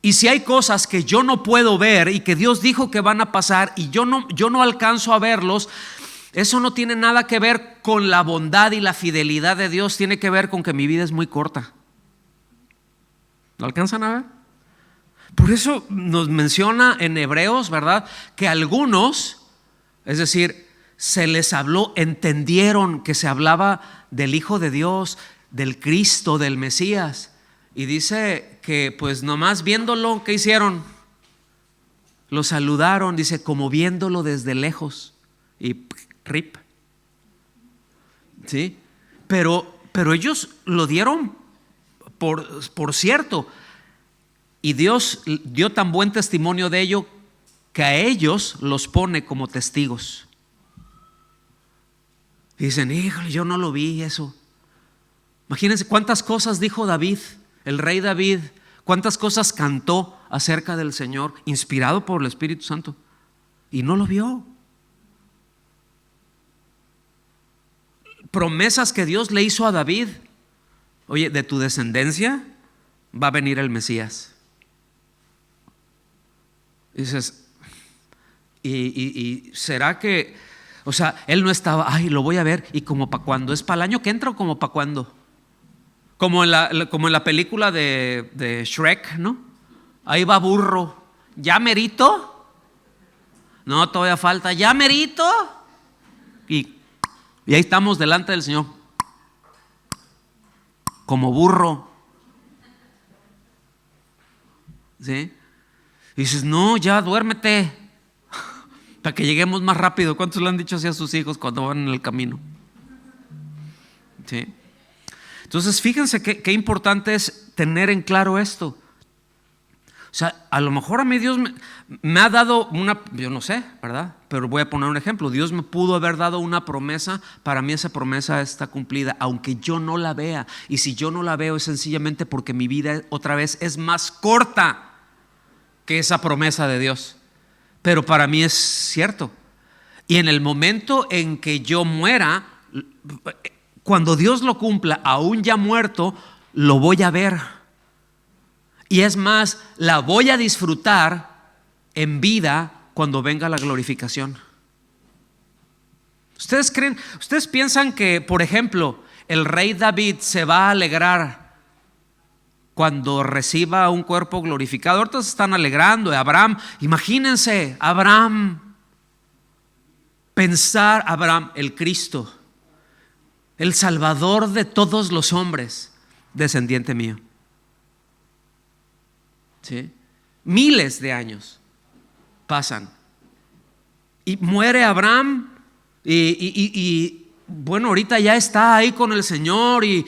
Y si hay cosas que yo no puedo ver y que Dios dijo que van a pasar y yo no alcanzo a verlos, eso no tiene nada que ver con la bondad y la fidelidad de Dios. Tiene que ver con que mi vida es muy corta. ¿Lo alcanzan a ver? Por eso nos menciona en Hebreos, ¿verdad?, que algunos, es decir, se les habló, entendieron que se hablaba del Hijo de Dios, del Cristo, del Mesías. Y dice que pues nomás viéndolo, ¿qué hicieron? Lo saludaron, dice, como viéndolo desde lejos. Y rip. ¿Sí? Pero ellos lo dieron por cierto. Y Dios dio tan buen testimonio de ello que a ellos los pone como testigos. Y dicen, híjole, yo no lo vi eso. Imagínense cuántas cosas dijo David, el rey David, cuántas cosas cantó acerca del Señor, inspirado por el Espíritu Santo, y no lo vio. Promesas que Dios le hizo a David. Oye, de tu descendencia va a venir el Mesías. Dices, y será que, o sea, él no estaba, ay, lo voy a ver, y como para cuándo, ¿es para el año que entra o como para cuándo? Como en la película de Shrek, ¿no? Ahí va burro, ¿ya merito? No, todavía falta, ¿ya merito? Y ahí estamos delante del Señor, como burro. ¿Sí? Y dices, no, ya duérmete, para que lleguemos más rápido. ¿Cuántos le han dicho así a sus hijos cuando van en el camino? ¿Sí? Entonces fíjense qué importante es tener en claro esto. O sea, a lo mejor a mí Dios me ha dado una, yo no sé, ¿verdad? Pero voy a poner un ejemplo. Dios me pudo haber dado una promesa. Para mí esa promesa está cumplida, aunque yo no la vea. Y si yo no la veo es sencillamente porque mi vida otra vez es más corta que esa promesa de Dios. Pero para mí es cierto. Y en el momento en que yo muera, cuando Dios lo cumpla, aún ya muerto, lo voy a ver. Y es más, la voy a disfrutar en vida cuando venga la glorificación. ¿Ustedes creen, ustedes piensan que, por ejemplo, el rey David se va a alegrar cuando reciba un cuerpo glorificado? Ahorita se están alegrando de Abraham. Imagínense, Abraham, pensar Abraham, el Cristo, el Salvador de todos los hombres, descendiente mío. ¿Sí? Miles de años pasan y muere Abraham y bueno, ahorita ya está ahí con el Señor y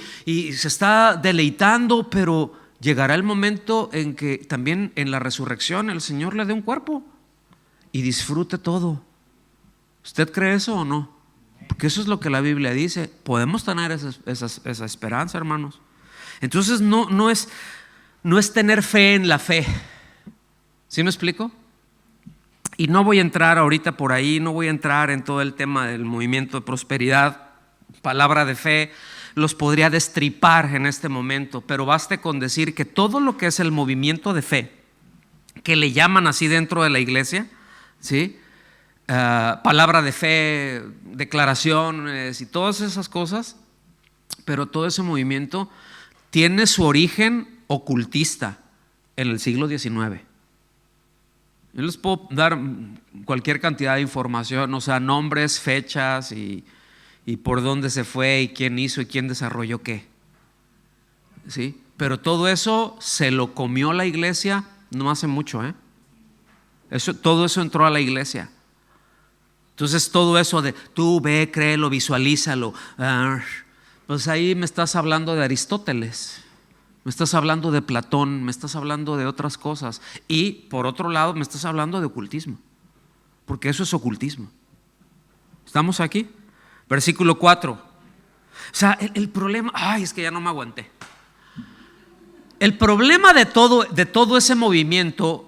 se está deleitando, pero llegará el momento en que también en la resurrección el Señor le dé un cuerpo y disfrute todo. ¿Usted cree eso o no? Porque eso es lo que la Biblia dice. Podemos tener esa esperanza, hermanos. Entonces no es tener fe en la fe. ¿Sí me explico? Y no voy a entrar ahorita por ahí, no voy a entrar en todo el tema del movimiento de prosperidad, palabra de fe, los podría destripar en este momento, pero baste con decir que todo lo que es el movimiento de fe, que le llaman así dentro de la iglesia, ¿sí? Palabra de fe, declaraciones y todas esas cosas, pero todo ese movimiento tiene su origen ocultista en el siglo XIX. Yo les puedo dar cualquier cantidad de información, o sea, nombres, fechas y por dónde se fue y quién hizo y quién desarrolló qué. ¿Sí? Pero todo eso se lo comió la iglesia no hace mucho, todo eso entró a la iglesia. Entonces todo eso de tú ve, créelo, visualízalo, pues ahí me estás hablando de Aristóteles, me estás hablando de Platón, me estás hablando de otras cosas. Y por otro lado me estás hablando de ocultismo, porque eso es ocultismo. ¿Estamos aquí? Versículo 4. O sea, el problema, es que ya no me aguanté. El problema de todo ese movimiento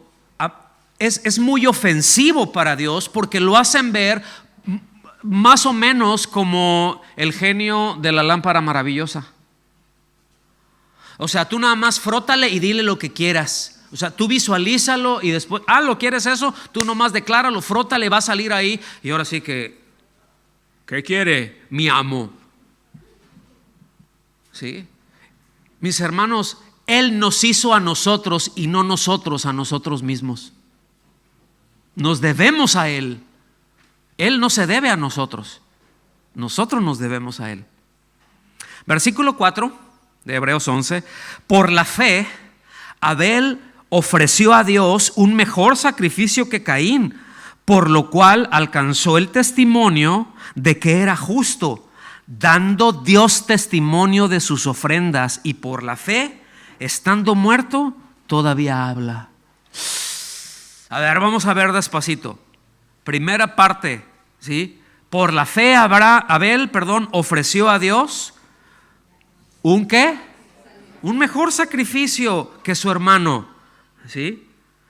es muy ofensivo para Dios, porque lo hacen ver más o menos como el genio de la lámpara maravillosa. O sea, tú nada más frótale y dile lo que quieras. O sea, tú visualízalo y después, ¿lo quieres eso? Tú nomás decláralo, frótale, va a salir ahí. Y ahora sí que, ¿qué quiere mi amo? ¿Sí? Mis hermanos, Él nos hizo a nosotros y no nosotros a nosotros mismos. Nos debemos a Él. Él no se debe a nosotros. Nosotros nos debemos a Él. Versículo 4 de Hebreos 11. Por la fe, Abel ofreció a Dios un mejor sacrificio que Caín, por lo cual alcanzó el testimonio de que era justo, dando Dios testimonio de sus ofrendas, y por la fe, estando muerto, todavía habla. A ver, vamos a ver despacito. Primera parte, ¿sí? Por la fe Abel, ofreció a Dios ¿un qué? Un mejor sacrificio que su hermano, ¿sí?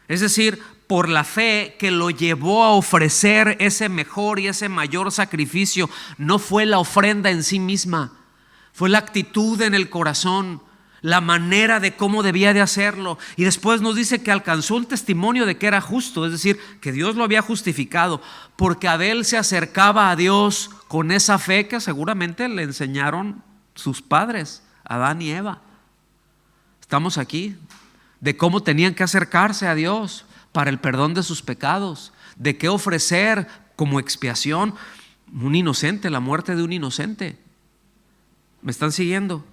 Es decir, por la fe que lo llevó a ofrecer ese mejor y ese mayor sacrificio. No fue la ofrenda en sí misma, fue la actitud en el corazón, la manera de cómo debía de hacerlo. Y después nos dice que alcanzó el testimonio de que era justo, es decir, que Dios lo había justificado, porque Abel se acercaba a Dios con esa fe que seguramente le enseñaron sus padres, Adán y Eva. Estamos aquí, de cómo tenían que acercarse a Dios para el perdón de sus pecados, de qué ofrecer como expiación un inocente, la muerte de un inocente. ¿Me están siguiendo?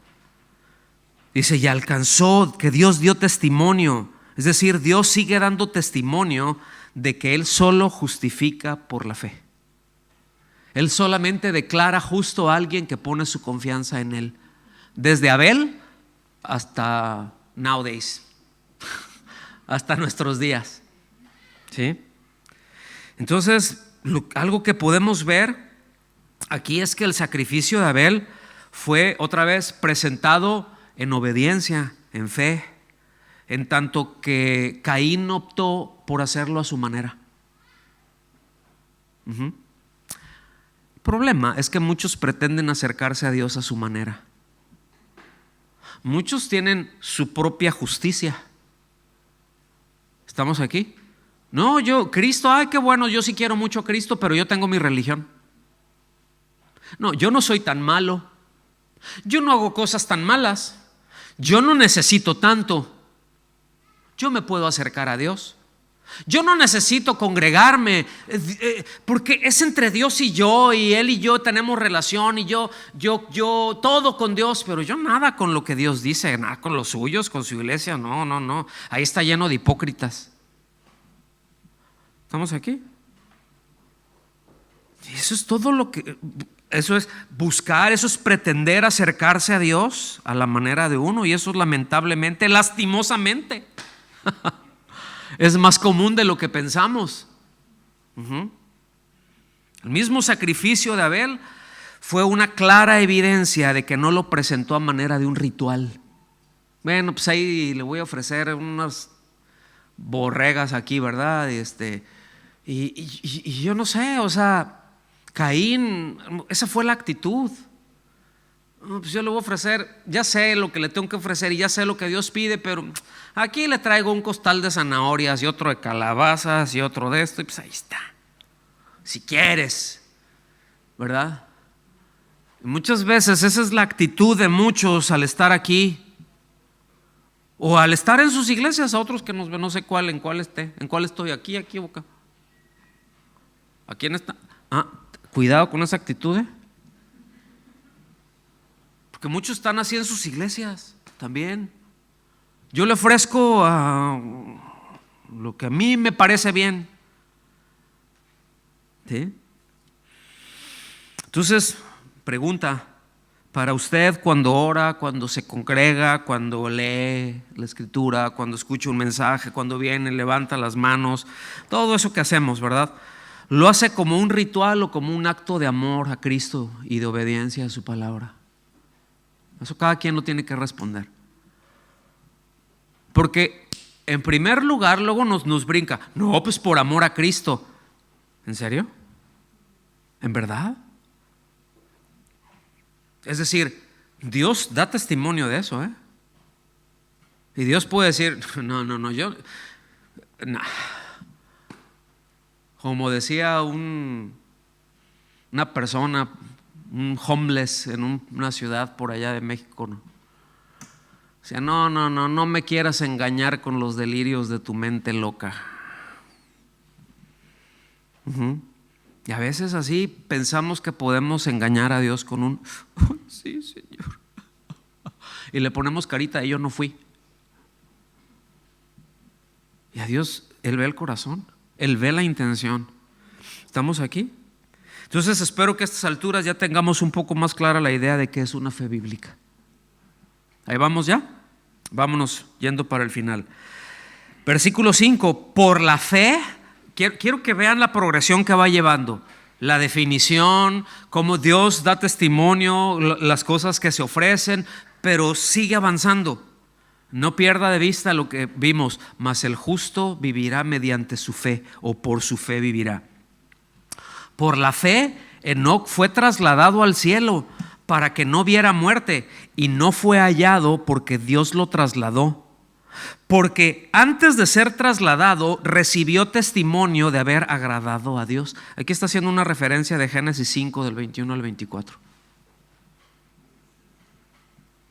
Dice, y alcanzó, que Dios dio testimonio, es decir, Dios sigue dando testimonio de que Él solo justifica por la fe. Él solamente declara justo a alguien que pone su confianza en Él. Desde Abel hasta nowadays, hasta nuestros días, ¿sí? Entonces, algo que podemos ver aquí es que el sacrificio de Abel fue otra vez presentado en obediencia, en fe, en tanto que Caín optó por hacerlo a su manera. El problema es que muchos pretenden acercarse a Dios a su manera. Muchos tienen su propia justicia. ¿Estamos aquí? No, Cristo, ay, qué bueno, yo sí quiero mucho a Cristo, pero yo tengo mi religión. No, yo no soy tan malo. Yo no hago cosas tan malas. Yo no necesito tanto. Yo me puedo acercar a Dios. Yo no necesito congregarme, porque es entre Dios y yo, y Él y yo tenemos relación, y yo todo con Dios, pero yo nada con lo que Dios dice, nada con los suyos, con su iglesia, no. Ahí está lleno de hipócritas. ¿Estamos aquí? Y eso es todo lo que... Eso es buscar, eso es pretender acercarse a Dios a la manera de uno, y eso es lamentablemente, lastimosamente, es más común de lo que pensamos. El mismo sacrificio de Abel fue una clara evidencia de que no lo presentó a manera de un ritual. Bueno, pues ahí le voy a ofrecer unas borregas aquí, ¿verdad? Y yo no sé, o sea, Caín, esa fue la actitud. Pues yo le voy a ofrecer, ya sé lo que le tengo que ofrecer y ya sé lo que Dios pide, pero aquí le traigo un costal de zanahorias y otro de calabazas y otro de esto, y pues ahí está, si quieres, ¿verdad? Y muchas veces esa es la actitud de muchos al estar aquí, o al estar en sus iglesias. A otros que nos ven, no sé cuál, en cuál estoy, aquí o acá. ¿A quién está? Cuidado con esa actitud, porque muchos están así en sus iglesias también. Yo le ofrezco a lo que a mí me parece bien, ¿sí? Entonces, pregunta para usted: cuando ora, cuando se congrega, cuando lee la escritura, cuando escucha un mensaje, cuando viene, levanta las manos, todo eso que hacemos, ¿verdad? ¿Lo hace como un ritual o como un acto de amor a Cristo y de obediencia a su palabra? Eso cada quien lo tiene que responder. Porque en primer lugar luego nos brinca, no, pues por amor a Cristo. ¿En serio? ¿En verdad? Es decir, Dios da testimonio de eso, y Dios puede decir, no, yo no. Como decía una persona, un homeless en una ciudad por allá de México, ¿no? Decía, no me quieras engañar con los delirios de tu mente loca. Y a veces así pensamos que podemos engañar a Dios con un sí, Señor, y le ponemos carita de yo no fui. Y a Dios, Él ve el corazón, Él ve la intención. ¿Estamos aquí? Entonces espero que a estas alturas ya tengamos un poco más clara la idea de qué es una fe bíblica. Ahí vamos ya. Vámonos yendo para el final. Versículo 5, por la fe, quiero que vean la progresión que va llevando, la definición, cómo Dios da testimonio, las cosas que se ofrecen, pero sigue avanzando. No pierda de vista lo que vimos, mas el justo vivirá mediante su fe, o por su fe vivirá. Por la fe, Enoc fue trasladado al cielo para que no viera muerte, y no fue hallado porque Dios lo trasladó. Porque antes de ser trasladado recibió testimonio de haber agradado a Dios. Aquí está haciendo una referencia de Génesis 5 del 21 al 24.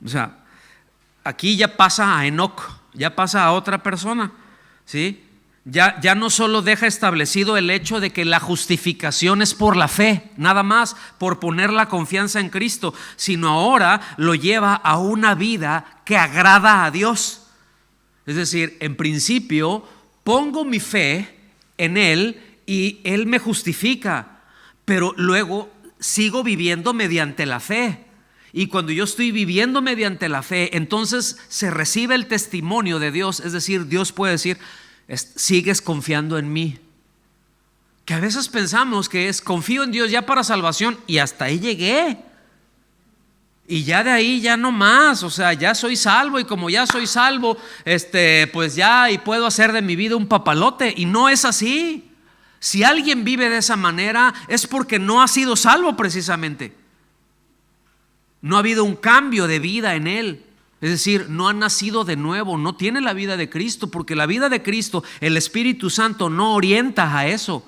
O sea, aquí ya pasa a Enoc, ya pasa a otra persona, ¿sí? Ya no solo deja establecido el hecho de que la justificación es por la fe, nada más, por poner la confianza en Cristo, sino ahora lo lleva a una vida que agrada a Dios. Es decir, en principio pongo mi fe en Él y Él me justifica, pero luego sigo viviendo mediante la fe. Y cuando yo estoy viviendo mediante la fe, entonces se recibe el testimonio de Dios. Es decir, Dios puede decir, sigues confiando en mí. Que a veces pensamos que es confío en Dios ya para salvación y hasta ahí llegué. Y ya de ahí ya no más, o sea, ya soy salvo, y como ya soy salvo, pues ya y puedo hacer de mi vida un papalote. Y no es así. Si alguien vive de esa manera es porque no ha sido salvo precisamente. No ha habido un cambio de vida en él. Es decir, no ha nacido de nuevo, no tiene la vida de Cristo, porque la vida de Cristo, el Espíritu Santo no orienta a eso.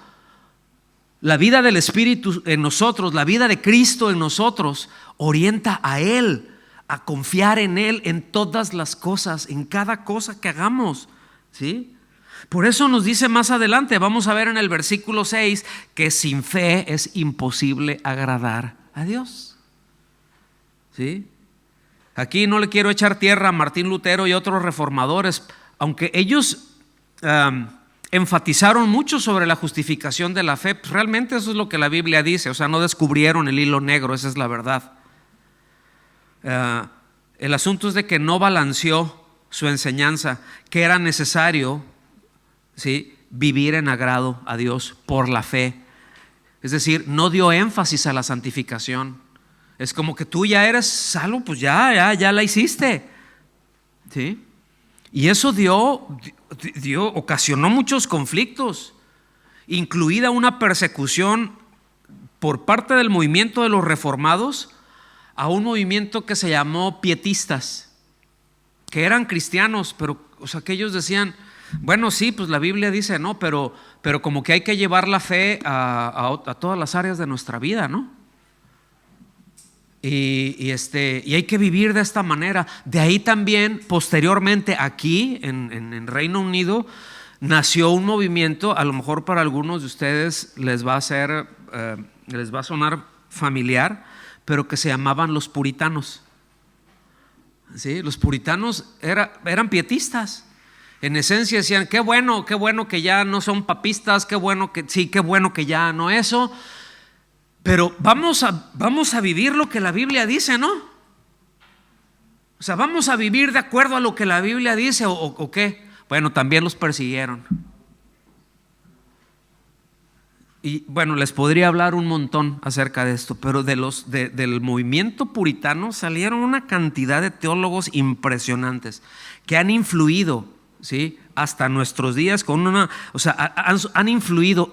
La vida del Espíritu en nosotros, la vida de Cristo en nosotros, orienta a Él, a confiar en Él en todas las cosas, en cada cosa que hagamos, ¿sí? Por eso nos dice más adelante, vamos a ver en el versículo 6, que sin fe es imposible agradar a Dios, ¿sí? Aquí no le quiero echar tierra a Martín Lutero y otros reformadores, aunque ellos enfatizaron mucho sobre la justificación de la fe. Pues realmente eso es lo que la Biblia dice, o sea, no descubrieron el hilo negro, esa es la verdad. El asunto es de que no balanceó su enseñanza, que era necesario, ¿sí?, vivir en agrado a Dios por la fe. Es decir, no dio énfasis a la santificación. Es como que tú ya eres salvo, pues ya la hiciste, ¿sí? Y eso ocasionó muchos conflictos, incluida una persecución por parte del movimiento de los reformados a un movimiento que se llamó pietistas, que eran cristianos, pero o sea, que ellos decían, bueno, sí, pues la Biblia dice, no, pero como que hay que llevar la fe a todas las áreas de nuestra vida, ¿no? Y hay que vivir de esta manera. De ahí también posteriormente aquí en Reino Unido nació un movimiento, a lo mejor para algunos de ustedes les va a sonar familiar, pero que se llamaban los puritanos, ¿sí? Los puritanos eran pietistas. En esencia decían, qué bueno que ya no son papistas, qué bueno que ya no eso. Pero vamos a vivir lo que la Biblia dice, ¿no? O sea, vamos a vivir de acuerdo a lo que la Biblia dice, o qué. Bueno, también los persiguieron. Y bueno, les podría hablar un montón acerca de esto, pero del movimiento puritano salieron una cantidad de teólogos impresionantes que han influido, ¿sí?, hasta nuestros días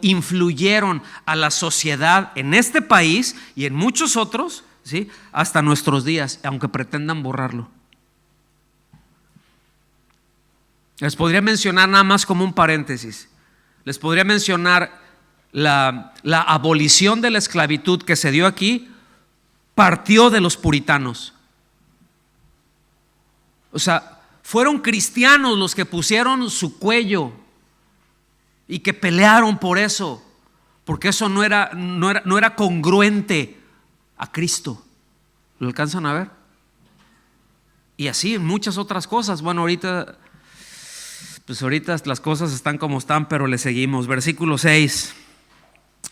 influyeron a la sociedad en este país y en muchos otros, ¿sí?, hasta nuestros días, aunque pretendan borrarlo. Les podría mencionar nada más como un paréntesis. Les podría mencionar la abolición de la esclavitud que se dio aquí, partió de los puritanos. O sea, fueron cristianos los que pusieron su cuello y que pelearon por eso, porque eso no era congruente a Cristo. ¿Lo alcanzan a ver? Y así en muchas otras cosas. Bueno, ahorita las cosas están como están, pero le seguimos. Versículo 6,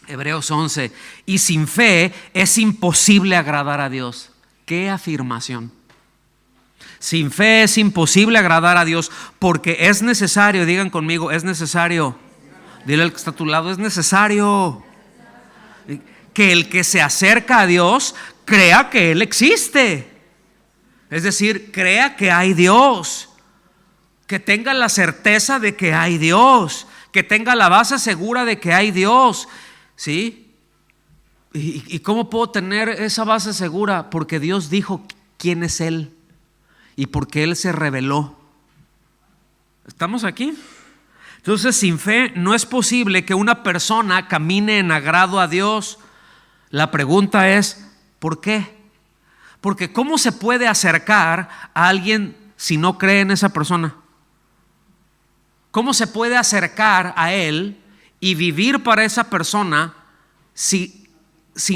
Hebreos 11. Y sin fe es imposible agradar a Dios. ¡Qué afirmación! Sin fe es imposible agradar a Dios, porque es necesario, digan conmigo, es necesario. Dile al que está a tu lado, es necesario que el que se acerca a Dios crea que Él existe. Es decir, crea que hay Dios, que tenga la certeza de que hay Dios, que tenga la base segura de que hay Dios. ¿Sí? ¿Y cómo puedo tener esa base segura? Porque Dios dijo quién es Él y porque Él se reveló. ¿Estamos aquí? Entonces, sin fe no es posible que una persona camine en agrado a Dios. La pregunta es, ¿por qué? Porque ¿cómo se puede acercar a alguien si no cree en esa persona? ¿Cómo se puede acercar a Él y vivir para esa persona si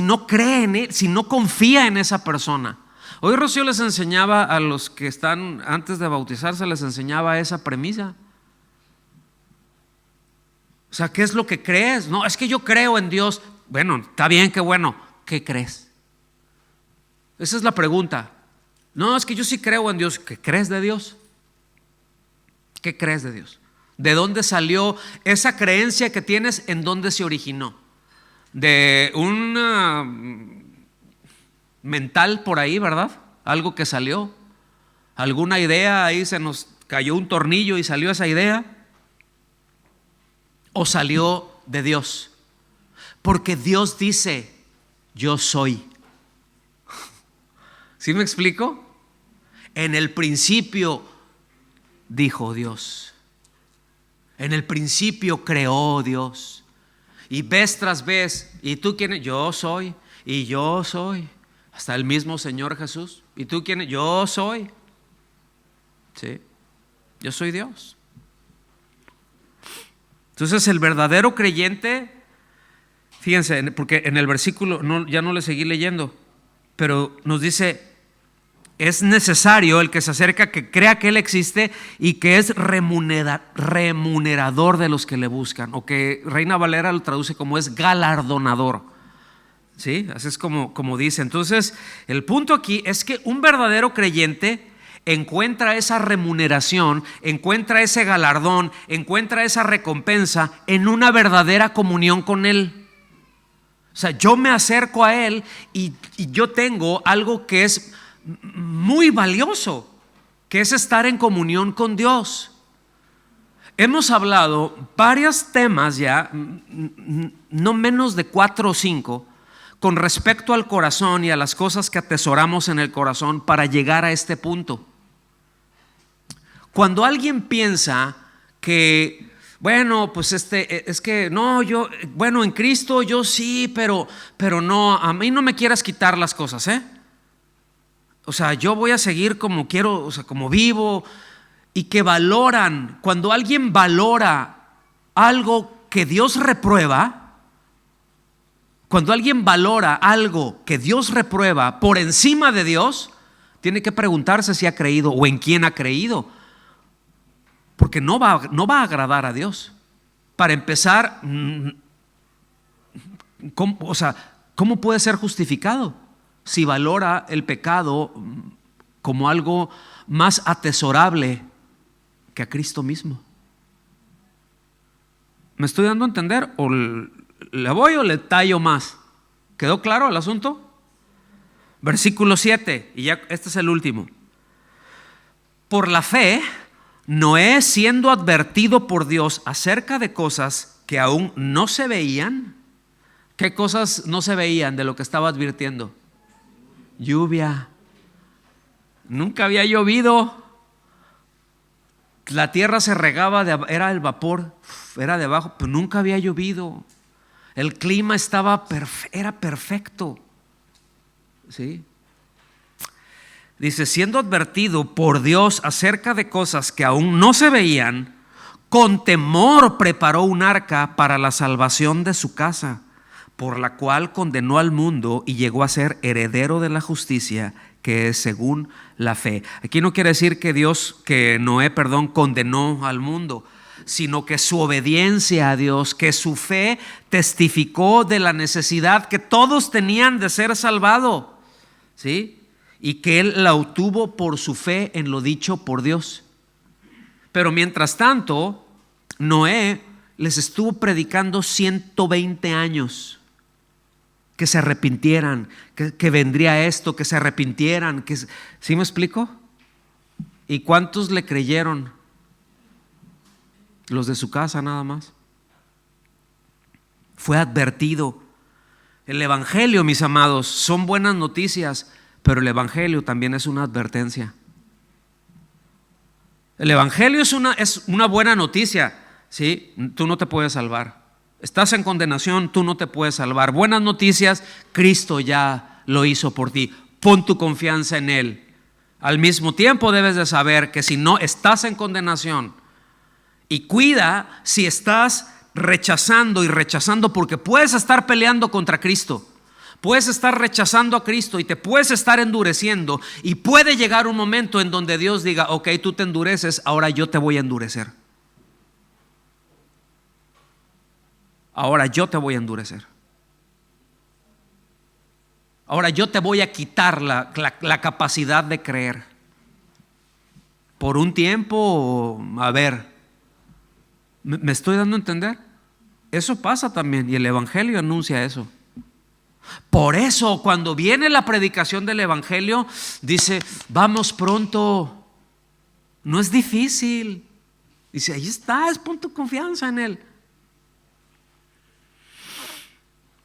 no cree en Él, si no confía en esa persona? Hoy Rocío les enseñaba a los que están antes de bautizarse, les enseñaba esa premisa. O sea, ¿qué es lo que crees? No, es que yo creo en Dios. Bueno, está bien, qué bueno. ¿Qué crees? Esa es la pregunta. No, es que yo sí creo en Dios. ¿Qué crees de Dios? ¿Qué crees de Dios? ¿De dónde salió esa creencia que tienes? ¿En dónde se originó? ¿De un mental por ahí, verdad? Algo que salió. ¿Alguna idea? Ahí se nos cayó un tornillo y salió esa idea. ¿O salió de Dios? Porque Dios dice, yo soy. ¿Sí me explico? En el principio dijo Dios. En el principio creó Dios. Y vez tras vez, ¿y tú quién eres? Yo soy. Y yo soy. Hasta el mismo Señor Jesús. ¿Y tú quién eres? Yo soy. ¿Sí? Yo soy Dios. Entonces el verdadero creyente, fíjense, porque en el versículo ya no le seguí leyendo, pero nos dice, es necesario el que se acerca que crea que Él existe y que es remunerador de los que le buscan, o que Reina Valera lo traduce como es galardonador. ¿Sí? Así es como dice. Entonces el punto aquí es que un verdadero creyente encuentra esa remuneración, encuentra ese galardón, encuentra esa recompensa en una verdadera comunión con Él. O sea, yo me acerco a Él y yo tengo algo que es muy valioso, que es estar en comunión con Dios. Hemos hablado varios temas ya, no menos de 4 o 5, con respecto al corazón y a las cosas que atesoramos en el corazón para llegar a este punto. Cuando alguien piensa que, bueno, pues es que no, yo, bueno, en Cristo yo sí, pero no, a mí no me quieras quitar las cosas, ¿eh? O sea, yo voy a seguir como quiero, o sea, como vivo. Y que valoran, cuando alguien valora algo que Dios reprueba, cuando alguien valora algo que Dios reprueba por encima de Dios, tiene que preguntarse si ha creído o en quién ha creído. Porque no va a agradar a Dios. Para empezar, ¿cómo puede ser justificado si valora el pecado como algo más atesorable que a Cristo mismo? ¿Me estoy dando a entender? ¿O le voy o le tallo más? ¿Quedó claro el asunto? Versículo 7, y ya este es el último. Por la fe, Noé, siendo advertido por Dios acerca de cosas que aún no se veían. ¿Qué cosas no se veían de lo que estaba advirtiendo? Lluvia. Nunca había llovido. La tierra se regaba, era el vapor, era debajo, pero nunca había llovido. El clima era perfecto. ¿Sí? Dice, siendo advertido por Dios acerca de cosas que aún no se veían, con temor preparó un arca para la salvación de su casa, por la cual condenó al mundo y llegó a ser heredero de la justicia, que es según la fe. Aquí no quiere decir que Noé condenó al mundo, sino que su obediencia a Dios, que su fe testificó de la necesidad que todos tenían de ser salvados. ¿Sí? y que él la obtuvo por su fe en lo dicho por Dios. Pero mientras tanto, Noé les estuvo predicando 120 años que se arrepintieran, que vendría esto, que se arrepintieran. ¿Sí me explico? ¿Y cuántos le creyeron? Los de su casa nada más. Fue advertido. El evangelio, mis amados, son buenas noticias, pero el evangelio también es una advertencia. El evangelio es una buena noticia, ¿sí? Tú no te puedes salvar. Estás en condenación, tú no te puedes salvar. Buenas noticias, Cristo ya lo hizo por ti. Pon tu confianza en Él. Al mismo tiempo debes de saber que si no estás en condenación, y cuida si estás rechazando porque puedes estar peleando contra Cristo. Puedes estar rechazando a Cristo y te puedes estar endureciendo, y puede llegar un momento en donde Dios diga: ok, tú te endureces, ahora yo te voy a endurecer. Ahora yo te voy a endurecer. Ahora yo te voy a quitar la capacidad de creer. Por un tiempo, a ver, ¿me estoy dando a entender? Eso pasa también, y el evangelio anuncia eso. Por eso cuando viene la predicación del evangelio, dice: vamos pronto, no es difícil. Dice: ahí está, pon tu confianza en Él.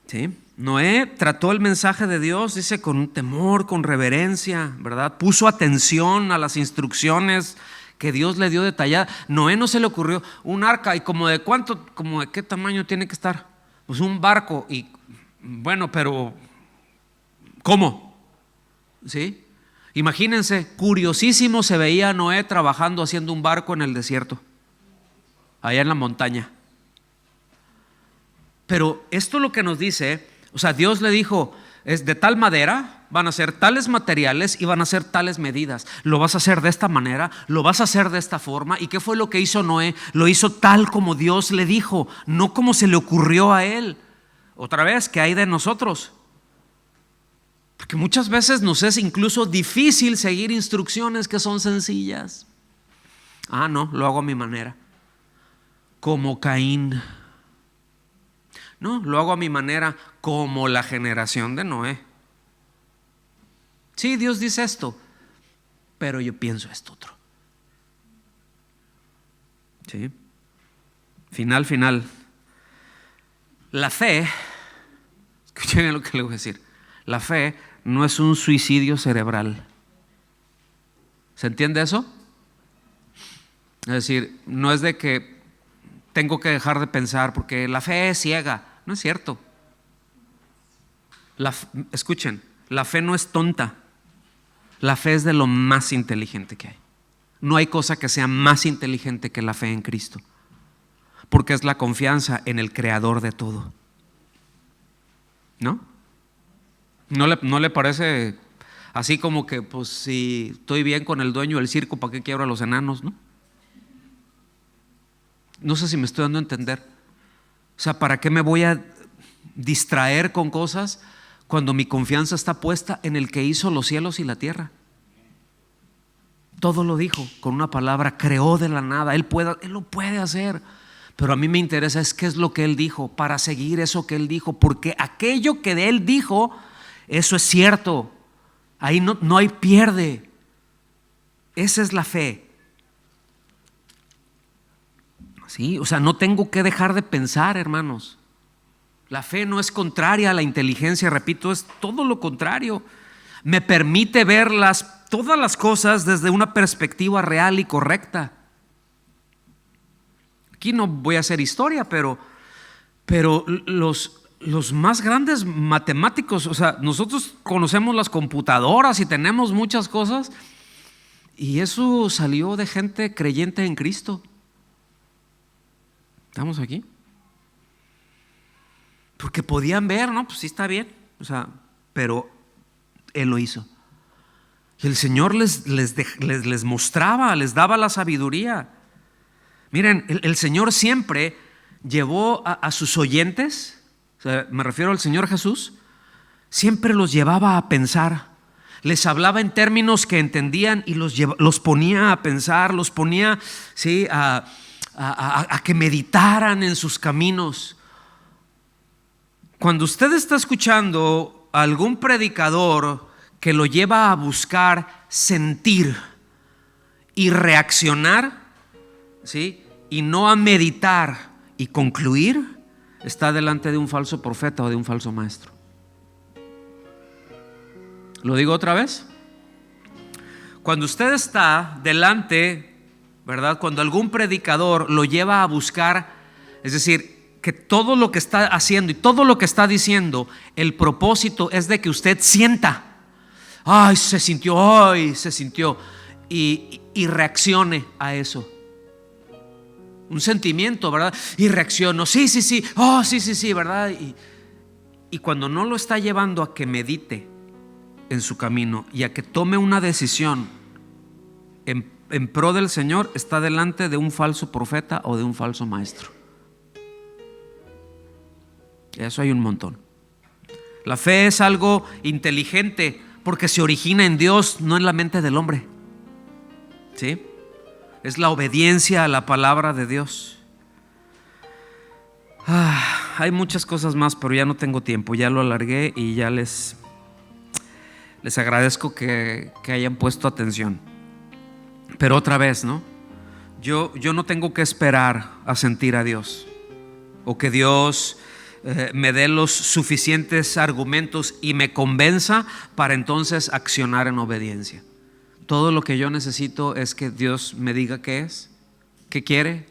¿Sí? Noé trató el mensaje de Dios, dice, con temor, con reverencia, ¿verdad? Puso atención a las instrucciones que Dios le dio detallada. Noé no se le ocurrió un arca, y como de qué tamaño tiene que estar. Pues un barco, y bueno, pero ¿cómo? ¿Sí? Imagínense, curiosísimo se veía a Noé trabajando haciendo un barco en el desierto, allá en la montaña. Pero esto es lo que nos dice, o sea, Dios le dijo: es de tal madera, van a ser tales materiales y van a ser tales medidas. Lo vas a hacer de esta manera, lo vas a hacer de esta forma. ¿Y qué fue lo que hizo Noé? Lo hizo tal como Dios le dijo, no como se le ocurrió a él. Otra vez, ¿qué hay de nosotros? Porque muchas veces nos es incluso difícil seguir instrucciones que son sencillas. No, lo hago a mi manera, como Caín. No, lo hago a mi manera, como la generación de Noé. Sí, Dios dice esto, pero yo pienso esto otro. ¿Sí? Final. La fe, escuchen lo que le voy a decir. La fe no es un suicidio cerebral. ¿Se entiende eso? Es decir, no es de que tengo que dejar de pensar porque la fe es ciega. No es cierto. Escuchen, la fe no es tonta. La fe es de lo más inteligente que hay. No hay cosa que sea más inteligente que la fe en Cristo, porque es la confianza en el creador de todo. ¿No? ¿No le parece así como que, pues, si estoy bien con el dueño del circo, ¿para qué quiebro a los enanos? No sé si me estoy dando a entender. O sea, ¿para qué me voy a distraer con cosas cuando mi confianza está puesta en el que hizo los cielos y la tierra? Todo lo dijo con una palabra, creó de la nada. Él lo puede hacer. Pero a mí me interesa es qué es lo que Él dijo, para seguir eso que Él dijo, porque aquello que de Él dijo, eso es cierto. Ahí no hay pierde. Esa es la fe. ¿Sí? O sea, no tengo que dejar de pensar, hermanos. La fe no es contraria a la inteligencia, repito, es todo lo contrario. Me permite ver todas las cosas desde una perspectiva real y correcta. Aquí no voy a hacer historia, pero los más grandes matemáticos, o sea, nosotros conocemos las computadoras y tenemos muchas cosas, y eso salió de gente creyente en Cristo. ¿Estamos aquí? Porque podían ver, ¿no? Pues sí, está bien. O sea, pero Él lo hizo. Y el Señor les mostraba, les daba la sabiduría. Miren, el Señor siempre llevó a sus oyentes, o sea, me refiero al Señor Jesús, siempre los llevaba a pensar. Les hablaba en términos que entendían y los ponía a pensar, los ponía, ¿sí?, a que meditaran en sus caminos. Cuando usted está escuchando a algún predicador que lo lleva a buscar sentir y reaccionar, ¿sí?, y no a meditar y concluir, está delante de un falso profeta o de un falso maestro. ¿Lo digo otra vez? Cuando usted está delante, ¿verdad?, cuando algún predicador lo lleva a buscar, es decir, que todo lo que está haciendo y todo lo que está diciendo, el propósito es de que usted sienta, ay, se sintió, y reaccione a eso. Un sentimiento, ¿verdad? Y reacciono, sí, oh, sí, ¿verdad? Y cuando no lo está llevando a que medite en su camino y a que tome una decisión en pro del Señor, está delante de un falso profeta o de un falso maestro. Eso hay un montón. La fe es algo inteligente porque se origina en Dios, no en la mente del hombre. ¿Sí? Es la obediencia a la palabra de Dios. Hay muchas cosas más, pero ya no tengo tiempo. Ya lo alargué y ya les agradezco que hayan puesto atención. Pero otra vez, ¿no? Yo no tengo que esperar a sentir a Dios o que Dios me dé los suficientes argumentos y me convenza para entonces accionar en obediencia. Todo lo que yo necesito es que Dios me diga qué es, qué quiere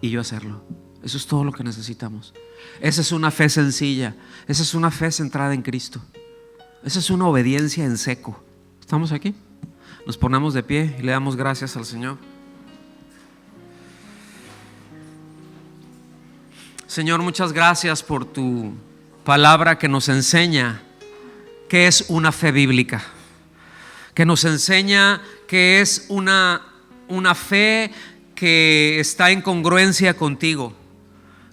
y yo hacerlo. Eso es todo lo que necesitamos. Esa es una fe sencilla. Esa es una fe centrada en Cristo. Esa es una obediencia en seco. ¿Estamos aquí? Nos ponemos de pie y le damos gracias al Señor. Señor, muchas gracias por tu palabra que nos enseña qué es una fe bíblica, que nos enseña que es una fe que está en congruencia contigo,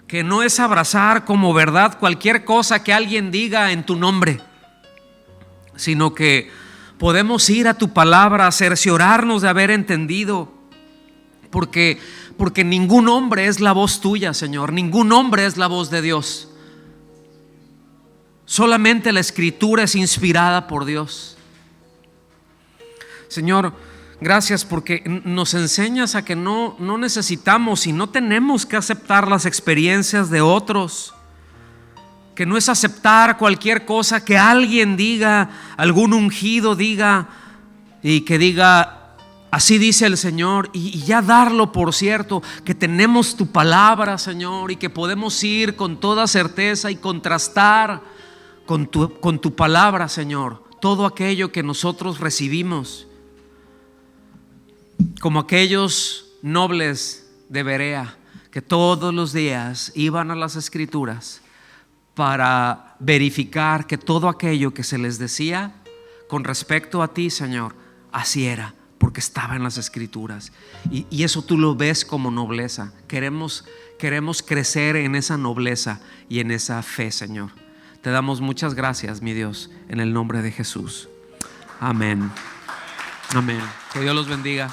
que no es abrazar como verdad cualquier cosa que alguien diga en tu nombre, sino que podemos ir a tu palabra, cerciorarnos de haber entendido, porque ningún hombre es la voz tuya, Señor, ningún hombre es la voz de Dios. Solamente la Escritura es inspirada por Dios. Señor, gracias porque nos enseñas a que no necesitamos y no tenemos que aceptar las experiencias de otros, que no es aceptar cualquier cosa que alguien diga, algún ungido diga y que diga así dice el Señor, y ya darlo por cierto, que tenemos tu palabra, Señor, y que podemos ir con toda certeza y contrastar con tu palabra, Señor, todo aquello que nosotros recibimos, como aquellos nobles de Berea que todos los días iban a las Escrituras para verificar que todo aquello que se les decía con respecto a ti, Señor, así era, porque estaba en las Escrituras. Y eso tú lo ves como nobleza. Queremos crecer en esa nobleza y en esa fe, Señor. Te damos muchas gracias, mi Dios, en el nombre de Jesús. Amén. Amén. Que Dios los bendiga.